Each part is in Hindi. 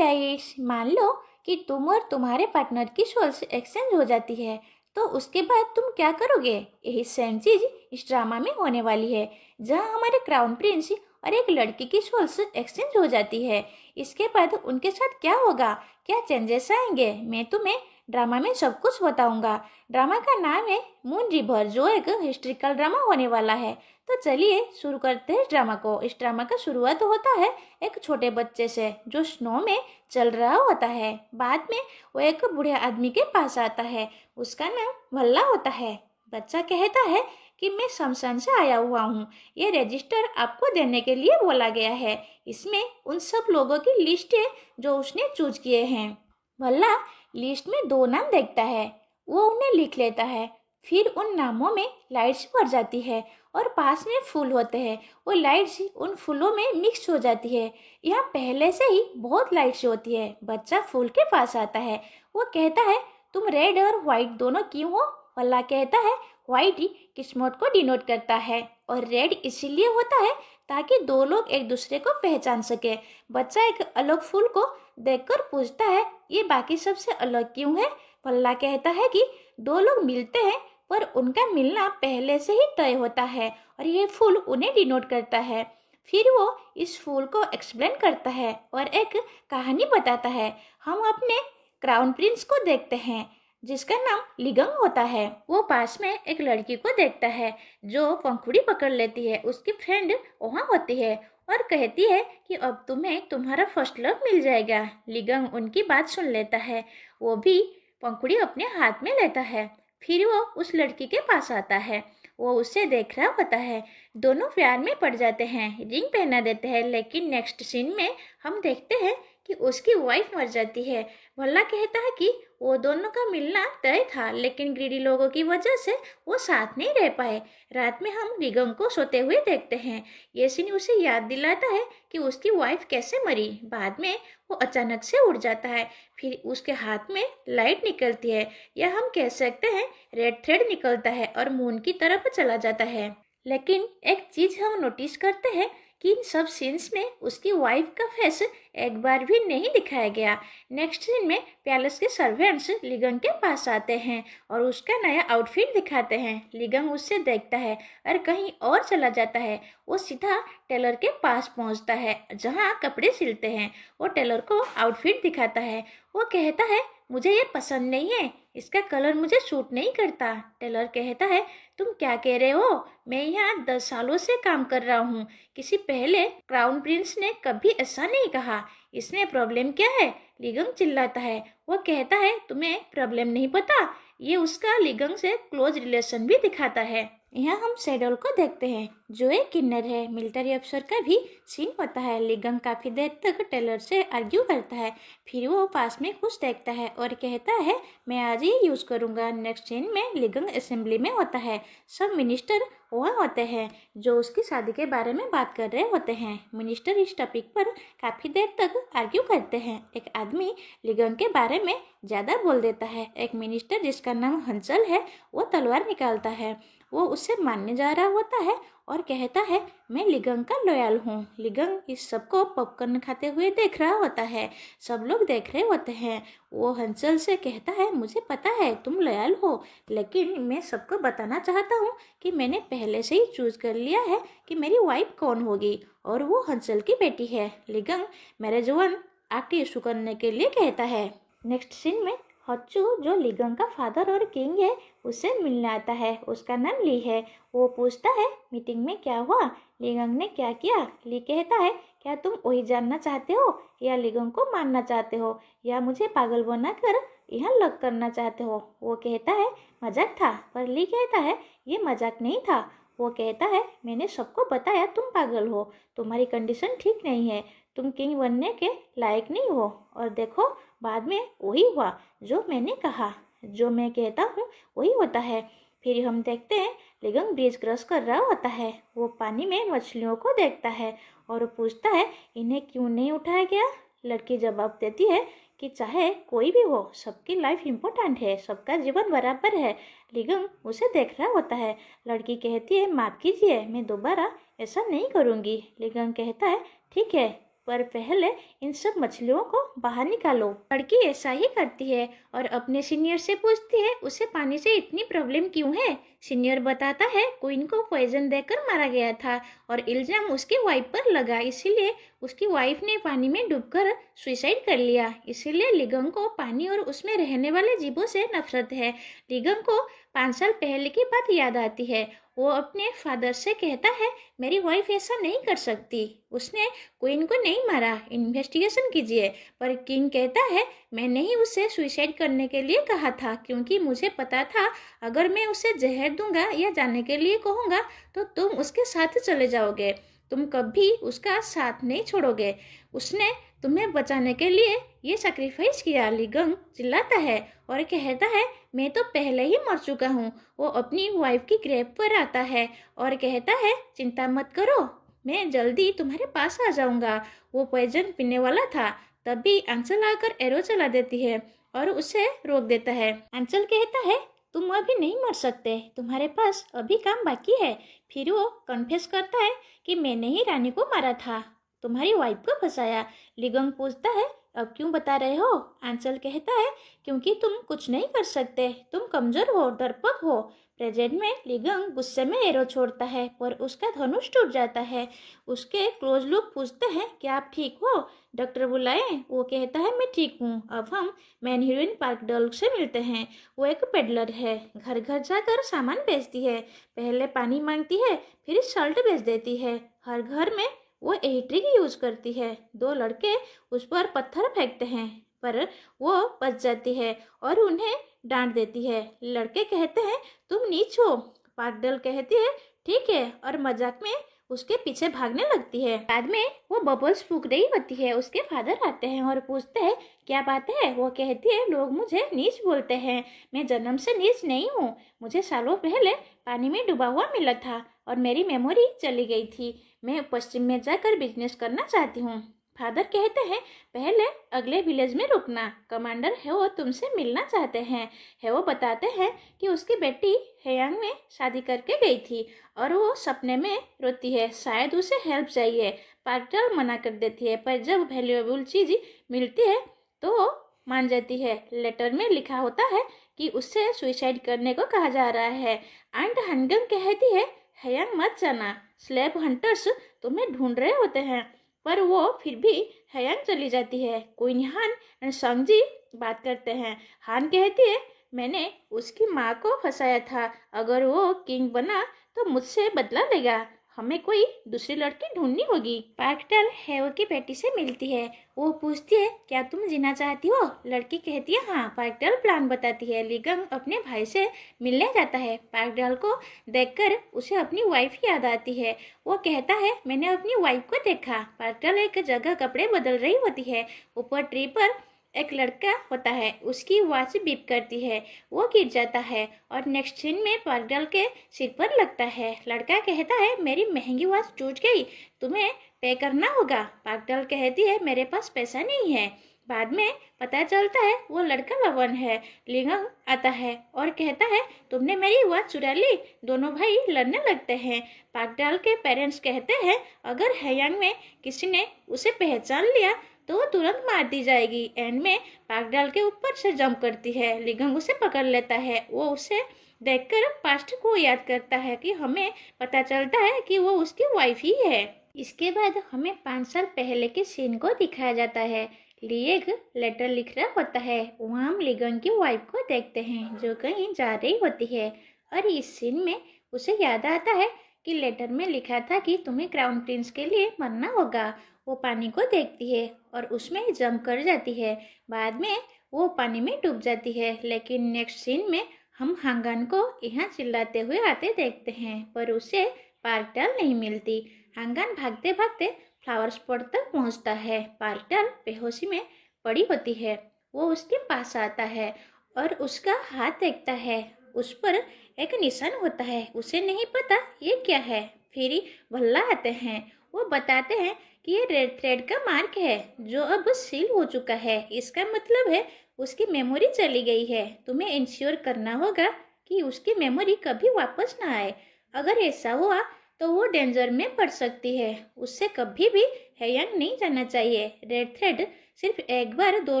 गाइस, मान लो कि तुम और तुम्हारे पार्टनर की सोल्स एक्सचेंज हो जाती है, तो उसके बाद तुम क्या करोगे? यही सेम चीज इस ड्रामा में होने वाली है, जहां हमारे क्राउन प्रिंस और एक लड़की की सोल्स एक्सचेंज हो जाती है। इसके बाद उनके साथ क्या होगा, क्या चेंजेस आएंगे, मैं तुम्हें ड्रामा में सब कुछ बताऊंगा। ड्रामा का नाम है मून रिवर, जो एक हिस्ट्रिकल ड्रामा होने वाला है। तो चलिए शुरू करते हैं इस ड्रामा को। इस ड्रामा का शुरुआत होता है एक छोटे बच्चे से जो स्नो में चल रहा होता है। बाद में वो एक बूढ़े आदमी के पास आता है, उसका नाम भल्ला होता है। बच्चा कहता है कि मैं शमशान से आया हुआ हूँ, ये रजिस्टर आपको देने के लिए बोला गया है। इसमें उन सब लोगों की लिस्ट है जो उसने चूज किए हैं। भल्ला लिस्ट में 2 नाम देखता है, वो उन्हें लिख लेता है। फिर उन नामों में लाइट्स भर जाती है और पास में फूल होते हैं। वो लाइट्स उन फूलों में मिक्स हो जाती है। यहाँ पहले से ही बहुत लाइट्स होती है। बच्चा फूल के पास आता है, वो कहता है तुम रेड और व्हाइट दोनों क्यों हो? भल्ला कहता है व्हाइट किस्मत को डिनोट करता है और रेड इसीलिए होता है ताकि 2 लोग एक दूसरे को पहचान सके। बच्चा एक अलग फूल को देखकर पूछता है ये बाकी सबसे अलग क्यों है? भल्ला कहता है कि 2 लोग मिलते हैं पर उनका मिलना पहले से ही तय होता है और ये फूल उन्हें डिनोट करता है। फिर वो इस फूल को एक्सप्लेन करता है और एक कहानी बताता है। हम अपने क्राउन प्रिंस को देखते हैं जिसका नाम लिगंग होता है। वो पास में एक लड़की को देखता है जो पंखुड़ी पकड़ लेती है। उसकी फ्रेंड वहाँ होती है और कहती है कि अब तुम्हें तुम्हारा फर्स्ट लव मिल जाएगा। लिगंग उनकी बात सुन लेता है, वो भी पंखुड़ी अपने हाथ में लेता है। फिर वो उस लड़की के पास आता है, वो उसे देख रहा होता है। दोनों प्यार में पड़ जाते हैं, रिंग पहना देते हैं। लेकिन नेक्स्ट सीन में हम देखते हैं कि उसकी वाइफ मर जाती है। भल्ला कहता है कि वो दोनों का मिलना तय था, लेकिन ग्रीडी लोगों की वजह से वो साथ नहीं रह पाए। रात में हम लिगंग को सोते हुए देखते हैं। ये सीन उसे याद दिलाता है कि उसकी वाइफ कैसे मरी। बाद में वो अचानक से उड़ जाता है, फिर उसके हाथ में लाइट निकलती है, या हम कह सकते हैं रेड थ्रेड निकलता है और मून की तरफ चला जाता है। लेकिन एक चीज हम नोटिस करते हैं कि इन सब सीन्स में उसकी वाइफ का फेस एक बार भी नहीं दिखाया गया। नेक्स्ट सीन में पैलेस के सर्वेंट्स लिगंग के पास आते हैं और उसका नया आउटफिट दिखाते हैं। लिगंग उससे देखता है और कहीं और चला जाता है। वो सीधा टेलर के पास पहुंचता है जहां कपड़े सिलते हैं। वो टेलर को आउटफिट दिखाता है। वो कहता है मुझे ये पसंद नहीं है, इसका कलर मुझे सूट नहीं करता। टेलर कहता है तुम क्या कह रहे हो? मैं यहाँ 10 सालों से काम कर रहा हूँ, किसी पहले क्राउन प्रिंस ने कभी ऐसा नहीं कहा। इसमें प्रॉब्लम क्या है? लिगंग चिल्लाता है। वो कहता है तुम्हें प्रॉब्लम नहीं पता। ये उसका लिगंग से क्लोज रिलेशन भी दिखाता है। यहाँ हम शेडोल को देखते हैं जो एक किन्नर है। मिलिट्री अफसर का भी सीन होता है। लिगंग काफी देर तक टेलर से आर्ग्यू करता है, फिर वो पास में कुछ देखता है और कहता है मैं आज ही यूज करूंगा। नेक्स्ट सीन में लिगंग असेंबली में होता है। सब मिनिस्टर वहाँ होते हैं जो उसकी शादी के बारे में बात कर रहे होते हैं। मिनिस्टर इस टॉपिक पर काफी देर तक आर्ग्यू करते हैं। एक आदमी लिगंग के बारे में ज्यादा बोल देता है। एक मिनिस्टर जिसका नाम हंसल है वो तलवार निकालता है। वो उससे मारने जा रहा होता है और कहता है मैं लिगंग का लॉयल हूँ। लिगंग इस सबको पॉपकॉर्न खाते हुए देख रहा होता है। सब लोग देख रहे होते हैं। वो हंसल से कहता है मुझे पता है तुम लॉयल हो, लेकिन मैं सबको बताना चाहता हूँ कि मैंने पहले से ही चूज कर लिया है कि मेरी वाइफ कौन होगी, और वो हंसल की बेटी है। लिगंग मैरिज वन एक्ट इशू करने के लिए कहता है। नेक्स्ट सीन में हच्चू जो लिगंग का फादर और किंग है उससे मिलने आता है। उसका नाम ली है। वो पूछता है मीटिंग में क्या हुआ, लिगंग ने क्या किया। ली कहता है क्या तुम वही जानना चाहते हो, या लिगंग को मारना चाहते हो, या मुझे पागल बनाकर यहाँ लग करना चाहते हो? वो कहता है मजाक था, पर ली कहता है ये मजाक नहीं था। वो कहता है मैंने सबको बताया तुम पागल हो, तुम्हारी कंडीशन ठीक नहीं है, तुम किंग बनने के लायक नहीं हो। और देखो बाद में वही हुआ जो मैंने कहा, जो मैं कहता हूँ वही होता है। फिर हम देखते हैं लिगंग ब्रिज क्रॉस कर रहा होता है। वो पानी में मछलियों को देखता है और पूछता है इन्हें क्यों नहीं उठाया गया। लड़की जवाब देती है कि चाहे कोई भी हो सबकी लाइफ इम्पोर्टेंट है, सबका जीवन बराबर है। लिगंग उसे देख रहा होता है। लड़की कहती है माफ़ कीजिए, मैं दोबारा ऐसा नहीं करूँगी। लिगंग कहता है ठीक है, पर पहले इन सब मछलियों को बाहर निकालो। लड़की ऐसा ही करती है और अपने सीनियर से पूछती है उसे पानी से इतनी प्रॉब्लम क्यों है। सीनियर बताता है क्वीन को पॉइजन देकर मारा गया था और इल्जाम उसकी वाइफ पर लगा, इसीलिए उसकी वाइफ ने पानी में डूबकर सुसाइड कर लिया। इसीलिए लिगंग को पानी और उसमें रहने वाले जीवों से नफरत है। लिगंग को 5 साल पहले की बात याद आती है। वो अपने फादर से कहता है मेरी वाइफ ऐसा नहीं कर सकती, उसने क्वीन को नहीं मारा, इन्वेस्टिगेशन कीजिए। पर किंग कहता है मैंने ही उसे सुसाइड करने के लिए कहा था, क्योंकि मुझे पता था अगर मैं उसे जहर दूंगा या जाने के लिए कहूँगा तो तुम उसके साथ चले जाओगे, तुम कभी उसका साथ नहीं छोड़ोगे। उसने तुम्हें बचाने के लिए ये सैक्रिफाइस किया। लिगंग चिल्लाता है और कहता है मैं तो पहले ही मर चुका हूँ। वो अपनी वाइफ की ग्रेव पर आता है और कहता है चिंता मत करो, मैं जल्दी तुम्हारे पास आ जाऊंगा। वो पॉइजन पीने वाला था, तभी आंचल आकर एरो चला देती है और उसे रोक देता है। आंचल कहता है तुम अभी नहीं मर सकते, तुम्हारे पास अभी काम बाकी है। फिर वो कन्फेस करता है कि मैंने ही रानी को मारा था, तुम्हारी वाइफ को फंसाया। लिगंग पूछता है अब क्यों बता रहे हो। आंचल कहता है क्योंकि तुम कुछ नहीं कर सकते, तुम कमजोर हो, डरपोक हो। प्रेजेंट में लिगंग गुस्से में एरो छोड़ता है पर उसका धनुष टूट जाता है। उसके क्लोज लोग पूछते हैं क्या आप ठीक हो, डॉक्टर बुलाएं। वो कहता है मैं ठीक हूँ। अब हम मैन हीरोइन पार्क डल से मिलते हैं। वो एक पेडलर है, घर घर जाकर सामान बेचती है। पहले पानी मांगती है, फिर सॉल्ट बेच देती है। हर घर में वो यही ट्रिक यूज करती है। 2 लड़के उस पर पत्थर फेंकते हैं पर वो बच जाती है और उन्हें डांट देती है। लड़के कहते हैं तुम नीच हो। पागडल कहती है ठीक है और मजाक में उसके पीछे भागने लगती है। बाद में वो बबल्स फूंक रही होती है। उसके फादर आते हैं और पूछते हैं क्या बात है। वो कहती है लोग मुझे नीच बोलते हैं, मैं जन्म से नीच नहीं हूँ। मुझे सालों पहले पानी में डूबा हुआ मिला था और मेरी मेमोरी चली गई थी। मैं पश्चिम में जाकर बिजनेस करना चाहती हूँ। फादर कहते हैं पहले अगले विलेज में रुकना, कमांडर है वो तुमसे मिलना चाहते हैं। है वो बताते हैं कि उसकी बेटी हेयांग में शादी करके गई थी और वो सपने में रोती है, शायद उसे हेल्प चाहिए। पागडल मना कर देती है पर जब वैल्यूएबल चीज मिलती है तो वो मान जाती है। लेटर में लिखा होता है कि उससे सुसाइड करने को कहा जा रहा है। आंट हनगंग कहती है हेयांग मत जाना, स्लेब हंटर्स तुम्हें ढूंढ रहे होते हैं। पर वो फिर भी हेयांग चली जाती है। क्वीन हान एंड संगजी बात करते हैं। हान कहती है मैंने उसकी माँ को फंसाया था, अगर वो किंग बना तो मुझसे बदला लेगा, हमें कोई दूसरी लड़की ढूंढनी होगी। पागडल हेव की बेटी से मिलती है। वो पूछती है क्या तुम जीना चाहती हो। लड़की कहती है हाँ। पागडल प्लान बताती है। लिगंग अपने भाई से मिलने जाता है। पागडल को देखकर उसे अपनी वाइफ याद आती है। वो कहता है मैंने अपनी वाइफ को देखा। पागडल एक जगह कपड़े बदल रही होती है। ऊपर ट्री पर एक लड़का होता है, उसकी वॉच बीप करती है, वो गिर जाता है और नेक्स्ट सीन में पागडल के सिर पर लगता है। लड़का कहता है मेरी महंगी वॉच टूट गई, तुम्हें पे करना होगा। पागडल कहती है मेरे पास पैसा नहीं है। बाद में पता चलता है वो लड़का लवन है। लिगंग आता है और कहता है तुमने मेरी वॉच चुरा ली। दोनों भाई लड़ने लगते हैं। पागडल के पेरेंट्स कहते हैं अगर हेयांग में किसी ने उसे पहचान लिया तो वो तुरंत मार दी जाएगी। एंड में पागडल के ऊपर से जंप करती है। लिगंग उसे पकड़ लेता है। वो उसे देखकर पास्ट को याद करता है कि हमें पता चलता है कि वो उसकी वाइफ ही है। इसके बाद हमें 5 साल पहले के सीन को दिखाया जाता है। लिएग लेटर लिख रहा होता है। वहाँ हम लिगंग की वाइफ को देखते हैं जो कहीं जा रही होती है और इस सीन में उसे याद आता है कि लेटर में लिखा था कि तुम्हें क्राउन प्रिंस के लिए मरना होगा। वो पानी को देखती है और उसमें जंप कर जाती है। बाद में वो पानी में डूब जाती है। लेकिन नेक्स्ट सीन में हम हांगन को यहाँ चिल्लाते हुए आते देखते हैं पर उसे पागडल नहीं मिलती। हांगन भागते भागते फ्लावर स्पॉट तक पहुँचता है। पागडल बेहोशी में पड़ी होती है। वो उसके पास आता है और उसका हाथ देखता है। उस पर एक निशान होता है। उसे नहीं पता ये क्या है। फिर भल्ला आते हैं। वो बताते हैं कि ये रेड थ्रेड का मार्क है जो अब सील हो चुका है। इसका मतलब है उसकी मेमोरी चली गई है। तुम्हें इंश्योर करना होगा कि उसकी मेमोरी कभी वापस ना आए। अगर ऐसा हुआ तो वो डेंजर में पड़ सकती है। उससे कभी भी हेयंग नहीं जाना चाहिए। रेड थ्रेड सिर्फ एक बार दो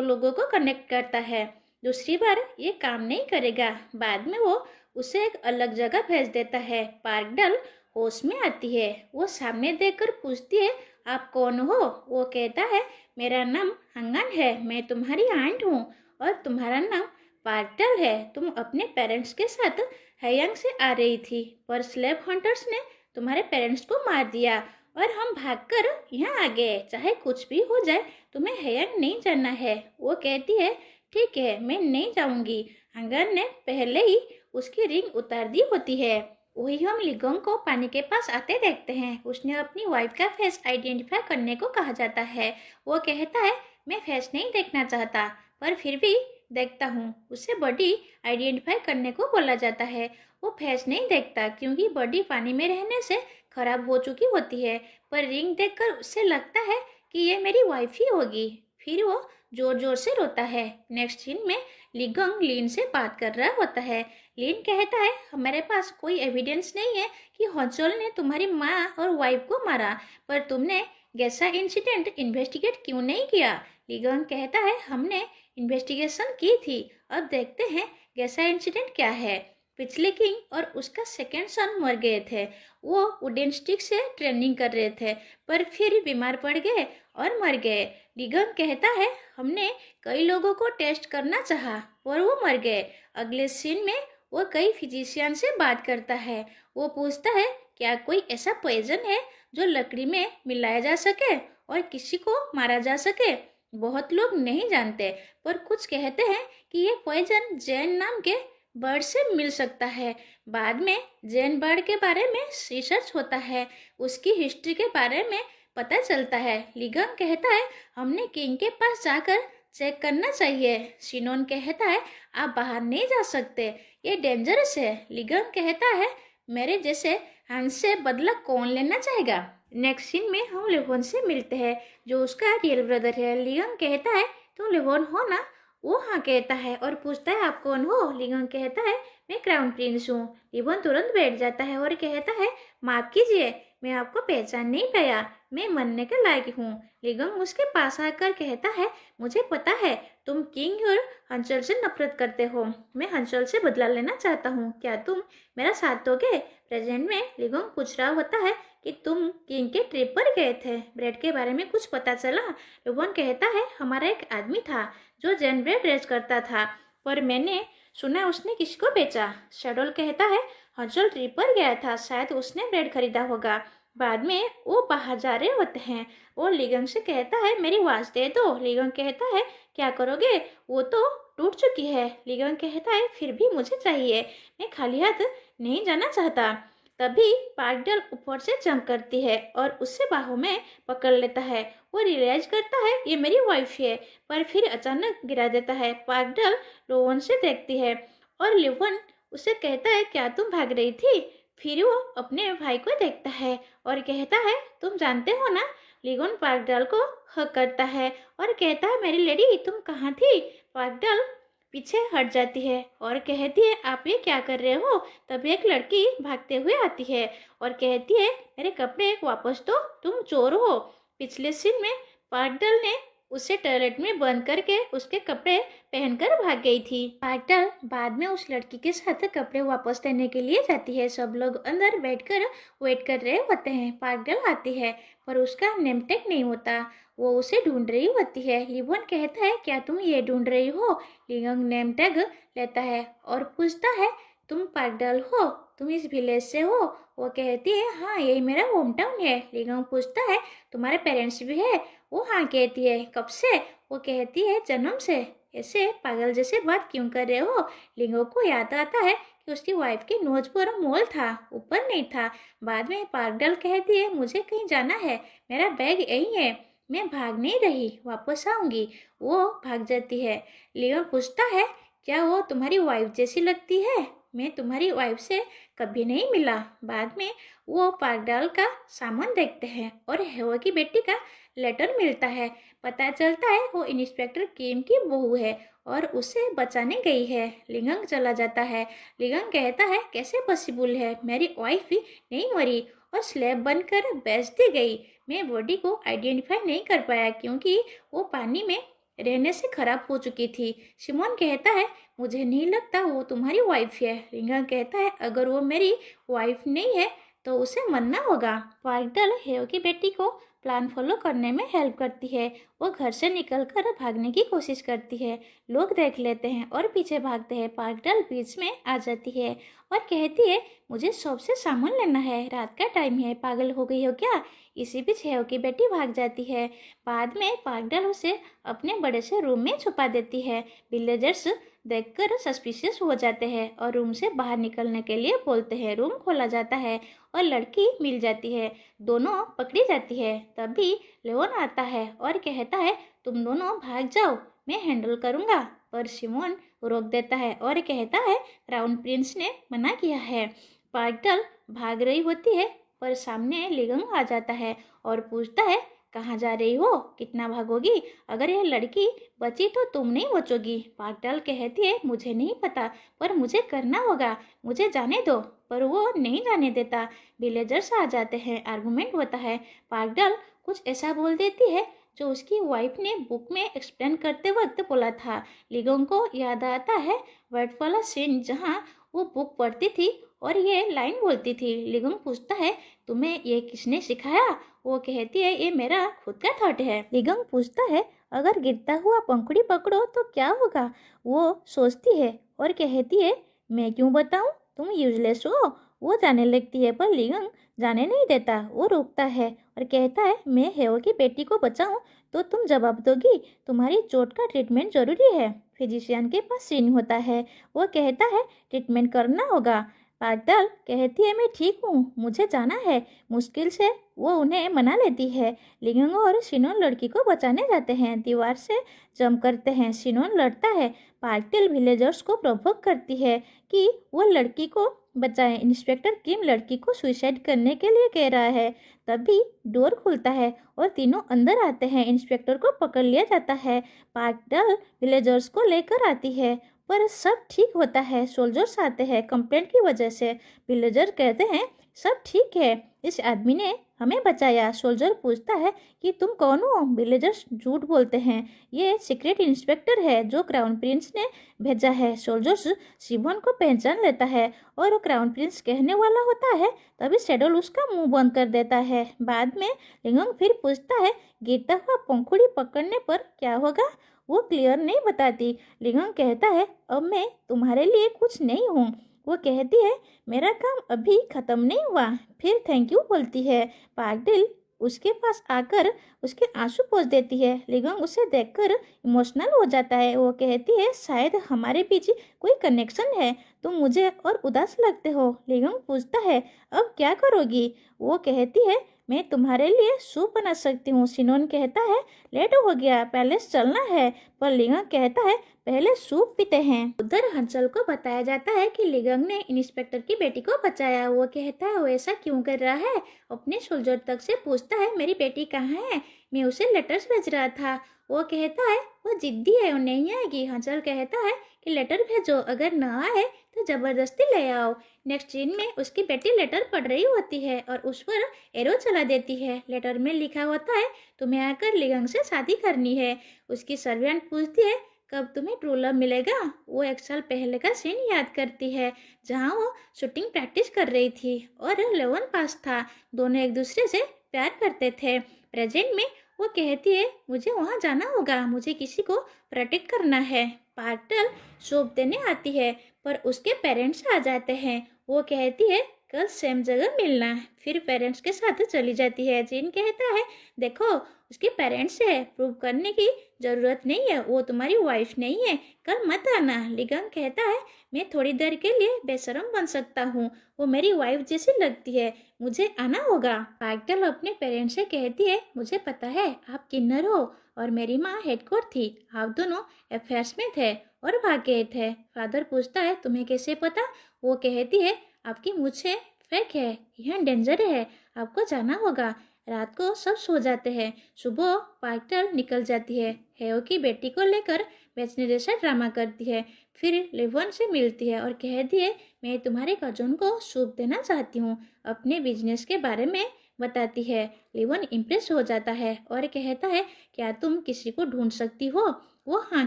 लोगों को कनेक्ट करता है, दूसरी बार ये काम नहीं करेगा। बाद में वो उसे एक अलग जगह भेज देता है। पार्कडल होश में आती है। वो सामने देखकर पूछती है, आप कौन हो? वो कहता है, मेरा नाम हंगन है, मैं तुम्हारी आंट हूँ। और तुम्हारा नाम पार्कडल है। तुम अपने पेरेंट्स के साथ हेयंग से आ रही थी, पर स्लेव हंटर्स ने तुम्हारे पेरेंट्स को मार दिया और हम भागकर यहाँ आ गए। चाहे कुछ भी हो जाए, तुम्हें हेयंग नहीं जाना है। वो कहती है, ठीक है, मैं नहीं जाऊंगी। हंगन ने पहले ही उसकी रिंग उतार दी होती है। वही हम लिगोंग को पानी के पास आते देखते हैं। उसने अपनी वाइफ का फेस आइडेंटिफाई करने को कहा जाता है। वो कहता है, मैं फेस नहीं देखना चाहता, पर फिर भी देखता हूँ। उसे बॉडी आइडेंटिफाई करने को बोला जाता है। वो फेस नहीं देखता क्योंकि बॉडी पानी में रहने से खराब हो चुकी होती है, पर रिंग देखकर उसे लगता है कि ये मेरी वाइफ ही होगी। फिर वो जोर जोर से रोता है। नेक्स्ट सीन में लिगोंग लिन से बात कर रहा होता है। लिन कहता है, हमारे पास कोई एविडेंस नहीं है कि हॉन्चोल ने तुम्हारी माँ और वाइफ को मारा, पर तुमने गैसा इंसिडेंट इन्वेस्टिगेट क्यों नहीं किया? लिगोंग कहता है, हमने इन्वेस्टिगेशन की थी, अब देखते हैं गैसा इंसिडेंट क्या है। पिछले किंग और उसका सेकेंड सन मर गए थे। वो वुडन स्टिक से ट्रेनिंग कर रहे थे, पर फिर बीमार पड़ गए और मर गए। लिगोंग कहता है, हमने कई लोगों को टेस्ट करना चाहा, पर वो मर गए। अगले सीन में वो कई फिजिशियन से बात करता है। वो पूछता है, क्या कोई ऐसा पॉइजन है जो लकड़ी में मिलाया जा सके और किसी को मारा जा सके? बहुत लोग नहीं जानते, पर कुछ कहते हैं कि ये पॉइजन जैन नाम के बर्ड से मिल सकता है। बाद में जैन बर्ड के बारे में रिसर्च होता है, उसकी हिस्ट्री के बारे में पता चलता है। लिगोंग कहता है, हमने किंग के पास जाकर चेक करना चाहिए। शिनोन कहता है, आप बाहर नहीं जा सकते, ये डेंजरस है। लिगोंग कहता है, मेरे जैसे हंस से बदला कौन लेना चाहेगा? नेक्स्ट सीन में हम लिवोन से मिलते हैं, जो उसका रियल ब्रदर है। लिगोंग कहता है, तुम लिवोन हो ना? वो हाँ कहता है और पूछता है, आप कौन हो? लिगोंग कहता है, मैं क्राउन प्रिंस हूँ। लिवोन तुरंत बैठ जाता है और कहता है, माफ कीजिए, मैं आपको पहचान नहीं पाया, मैं मरने के लायक हूँ। लिगोंग उसके पास आकर कहता है, मुझे पता है तुम किंग और हंचल से नफरत करते हो। मैं हंचल से बदला लेना चाहता हूँ, क्या तुम मेरा साथ दोगे? प्रेजेंट में लिगोंग पूछ रहा होता है कि तुम किंग के ट्रिप पर गए थे, ब्रेड के बारे में कुछ पता चला? लिवोन कहता है, हमारा एक आदमी था जो जैन ब्रेड रेस करता था, पर मैंने सुना उसने किसी को बेचा। शेडोल कहता है, हंचल ट्रिप पर गया था, शायद उसने ब्रेड खरीदा होगा। बाद में वो बाहर जा रहे होते हैं। वो लिगोंग से कहता है, मेरी वॉच दे दो। लिगोंग कहता है, क्या करोगे? वो तो टूट चुकी है। लिगोंग कहता है, फिर भी मुझे चाहिए, मैं खाली हाथ नहीं जाना चाहता। तभी पार्कडल ऊपर से जंप करती है और उससे बाहों में पकड़ लेता है। वो रियलाइज करता है ये मेरी वाइफ है, पर फिर अचानक गिरा देता है। पार्कडल लोवन से देखती है और लिवन उसे कहता है, क्या तुम भाग रही थी? फिर वो अपने भाई को देखता है और कहता है, तुम जानते हो ना? लिगोन पार्कडल को हक करता है और कहता है, मेरी लेडी तुम कहाँ थी? पार्कडल पीछे हट जाती है और कहती है, आप ये क्या कर रहे हो? तभी एक लड़की भागते हुए आती है और कहती है, मेरे कपड़े वापस दो, तुम चोर हो। पिछले सीन में पार्कडल ने उसे टॉयलेट में बंद करके उसके कपड़े पहनकर भाग गई थी। पार्कडल बाद में उस लड़की के साथ कपड़े वापस देने के लिए जाती है। सब लोग अंदर बैठकर वेट कर रहे होते हैं। पार्कडल आती है, पर उसका नेम टैग नहीं होता। वो उसे ढूंढ रही होती है। लिवोन कहता है, क्या तुम ये ढूंढ रही हो? लिगोंग नेम टैग लेता है और पूछता है, तुम पार्कडल हो? तुम इस विलेज से हो? वो कहती है, हाँ, यही मेरा होम टाउन है। लिगोंग पूछता है, तुम्हारे पेरेंट्स भी है? वो हाँ कहती है। कब से? वो कहती है, जन्म से। ऐसे पागल जैसे बात क्यों कर रहे हो? लिगोंग को याद आता है कि उसकी वाइफ के नोज पर मोल था, ऊपर नहीं था। बाद में पार्कडल कहती है, मुझे कहीं जाना है, मेरा बैग यही है, मैं भाग नहीं रही, वापस आऊंगी। वो भाग जाती है। लियोन पूछता है, क्या वो तुम्हारी वाइफ जैसी लगती है? मैं तुम्हारी वाइफ से कभी नहीं मिला। बाद में वो पार्कडल का सामान देखते हैं और हेवा की बेटी का लेटर मिलता है। पता चलता है वो इंस्पेक्टर किम की बहू है और उसे बचाने गई है। लिगोंग चला जाता है। लिगोंग कहता है, कैसे पॉसिबल है, मेरी वाइफ ही नहीं मरी और स्लैब बनकर बेच दी गई। मैं बॉडी को आइडेंटिफाई नहीं कर पाया क्योंकि वो पानी में रहने से खराब हो चुकी थी। शिमोन कहता है, मुझे नहीं लगता वो तुम्हारी वाइफ है। रिंगा कहता है, अगर वो मेरी वाइफ नहीं है तो उसे मरना होगा। पार्कडल हेव की बेटी को प्लान फॉलो करने में हेल्प करती है। वो घर से निकलकर भागने की कोशिश करती है। लोग देख लेते हैं और पीछे भागते हैं। पार्कडल बीच में आ जाती है और कहती है, मुझे शॉप से सामान लेना है, रात का टाइम है, पागल हो गई हो क्या। इसी बीच हेव की बेटी भाग जाती है। बाद में पार्कडल उसे अपने बड़े से रूम में छुपा देती है। विलेजर्स देखकर सस्पिशियस हो जाते हैं और रूम से बाहर निकलने के लिए बोलते हैं। रूम खोला जाता है और लड़की मिल जाती है। दोनों पकड़ी जाती है। तभी लेवन आता है और कहता है, तुम दोनों भाग जाओ, मैं हैंडल करूँगा। पर शिमोन रोक देता है और कहता है, क्राउन प्रिंस ने मना किया है। पार्कडल भाग रही होती है पर सामने लिगंग आ जाता है और पूछता है, कहाँ जा रही हो, कितना भागोगी, अगर यह लड़की बची तो तुम नहीं बचोगी। पार्कडल कहती है, मुझे नहीं पता पर मुझे करना होगा, मुझे जाने दो। पर वो नहीं जाने देता। विलेजर्स आ जाते हैं, आर्गुमेंट होता है। पार्कडल कुछ ऐसा बोल देती है जो उसकी वाइफ ने बुक में एक्सप्लेन करते वक्त बोला था। लिगोंग को याद आता है वर्ड वाला सीन जहाँ वो बुक पढ़ती थी और ये लाइन बोलती थी। लिगोंग पूछता है, तुम्हें ये किसने सिखाया। वो कहती है, ये मेरा खुद का थॉट है। लिगोंग पूछता है, अगर गिरता हुआ पंखुड़ी पकड़ो तो क्या होगा। वो सोचती है और कहती है, मैं क्यों बताऊं, तुम यूजलेस हो। वो जाने लगती है पर लिगोंग जाने नहीं देता। वो रोकता है और कहता है, मैं हेव की बेटी को बचाऊं तो तुम जवाब दोगी, तुम्हारी चोट का ट्रीटमेंट जरूरी है। फिजिशियन के पास सीन होता है। वो कहता है, ट्रीटमेंट करना होगा। पार्कडल कहती है, मैं ठीक हूँ, मुझे जाना है। मुश्किल से वो उन्हें मना लेती है। लिगोंग और शिनोन लड़की को बचाने जाते हैं, दीवार से जंप करते हैं। शिनोन लड़ता है। पार्कडल विलेजर्स को प्रोवोक करती है कि वो लड़की को बचाएं। इंस्पेक्टर किम लड़की को सुसाइड करने के लिए कह रहा है। तभी डोर खुलता है और तीनों अंदर आते हैं। इंस्पेक्टर को पकड़ लिया जाता है। पार्कडल विलेजर्स को लेकर आती है पर सब ठीक होता है। सोल्जर्स आते हैं कंप्लेंट की वजह से। विलेजर कहते हैं, सब ठीक है, इस आदमी ने हमें बचाया। सोल्जर पूछता है कि तुम कौन हो। विलेजर्स झूठ बोलते हैं, ये सीक्रेट इंस्पेक्टर है जो क्राउन प्रिंस ने भेजा है। सोल्जर्स शिमोन को पहचान लेता है और क्राउन प्रिंस कहने वाला होता है। तभी शेडोल उसका मुंह बंद कर देता है। बाद में लिगोंग फिर पूछता है, गिरता हुआ पंखुड़ी पकड़ने पर क्या होगा। वो क्लियर नहीं बताती। लिगोंग कहता है, अब मैं तुम्हारे लिए कुछ नहीं हूँ। वो कहती है, मेरा काम अभी ख़त्म नहीं हुआ। फिर थैंक यू बोलती है। पार्कडल उसके पास आकर उसके आंसू पोंछ देती है। लिगोंग उसे देखकर इमोशनल हो जाता है। वो कहती है, शायद हमारे बीच कोई कनेक्शन है, तुम मुझे और उदास लगते हो। लिगोंग पूछता है, अब क्या करोगी। वो कहती है, मैं तुम्हारे लिए सूप बना सकती हूँ। शिनोन कहता है, लेट हो गया, पैलेस चलना है। पर लिगोंग कहता है, पहले सूप पीते हैं। उधर हंसल को बताया जाता है कि लिगोंग ने इंस्पेक्टर की बेटी को बचाया। वो कहता है, वो ऐसा क्यों कर रहा है। अपने सोल्जर तक से पूछता है, मेरी बेटी कहाँ है, मैं उसे लेटर्स भेज रहा था। वो कहता है, वो जिद्दी है, वो नहीं आएगी। हंसल कहता है कि लेटर भेजो, अगर न आए तो जबरदस्ती ले आओ। नेक्स्ट सीन में उसकी बेटी लेटर पढ़ रही होती है और उस पर एरो चला देती है। लेटर में लिखा होता है, तुम्हें आकर लिगोंग से शादी करनी है। उसकी सर्वेंट पूछती है, कब तुम्हें ट्रू लव मिलेगा। वो 1 साल पहले का सीन याद करती है जहाँ वो शूटिंग प्रैक्टिस कर रही थी और लेवन पास था। दोनों एक दूसरे से प्यार करते थे। प्रेजेंट में वो कहती है, मुझे वहाँ जाना होगा, मुझे किसी को प्रोटेक्ट करना है। पार्कडल सूप देने आती है पर उसके पेरेंट्स आ जाते हैं। वो कहती है, कल सेम जगह मिलना। फिर पेरेंट्स के साथ चली जाती है। जिन कहता है, देखो उसके पेरेंट्स है, प्रूव करने की ज़रूरत नहीं है, वो तुम्हारी वाइफ नहीं है, कल मत आना। लिगोंग कहता है, मैं थोड़ी देर के लिए बेशरम बन सकता हूँ, वो मेरी वाइफ जैसी लगती है, मुझे आना होगा। पार्कडल अपने पेरेंट्स से कहती है, मुझे पता है आप किन्नर हो और मेरी माँ हेडकोर थी, आप दोनों अफेयर्स में थे और भाग गए थे। फादर पूछता है, तुम्हें कैसे पता। वो कहती है, आपकी मुझसे फेक है, यहाँ डेंजर है, आपको जाना होगा। रात को सब सो जाते हैं। सुबह पार्टल निकल जाती है। हेयो की बेटी को लेकर बेचने जैसा ड्रामा करती है। फिर लिवन से मिलती है और कहती है, मैं तुम्हारे कजन को सूप देना चाहती हूँ। अपने बिजनेस के बारे में बताती है। लिवन इम्प्रेस हो जाता है और कहता है, क्या तुम किसी को ढूंढ सकती हो? वो हाँ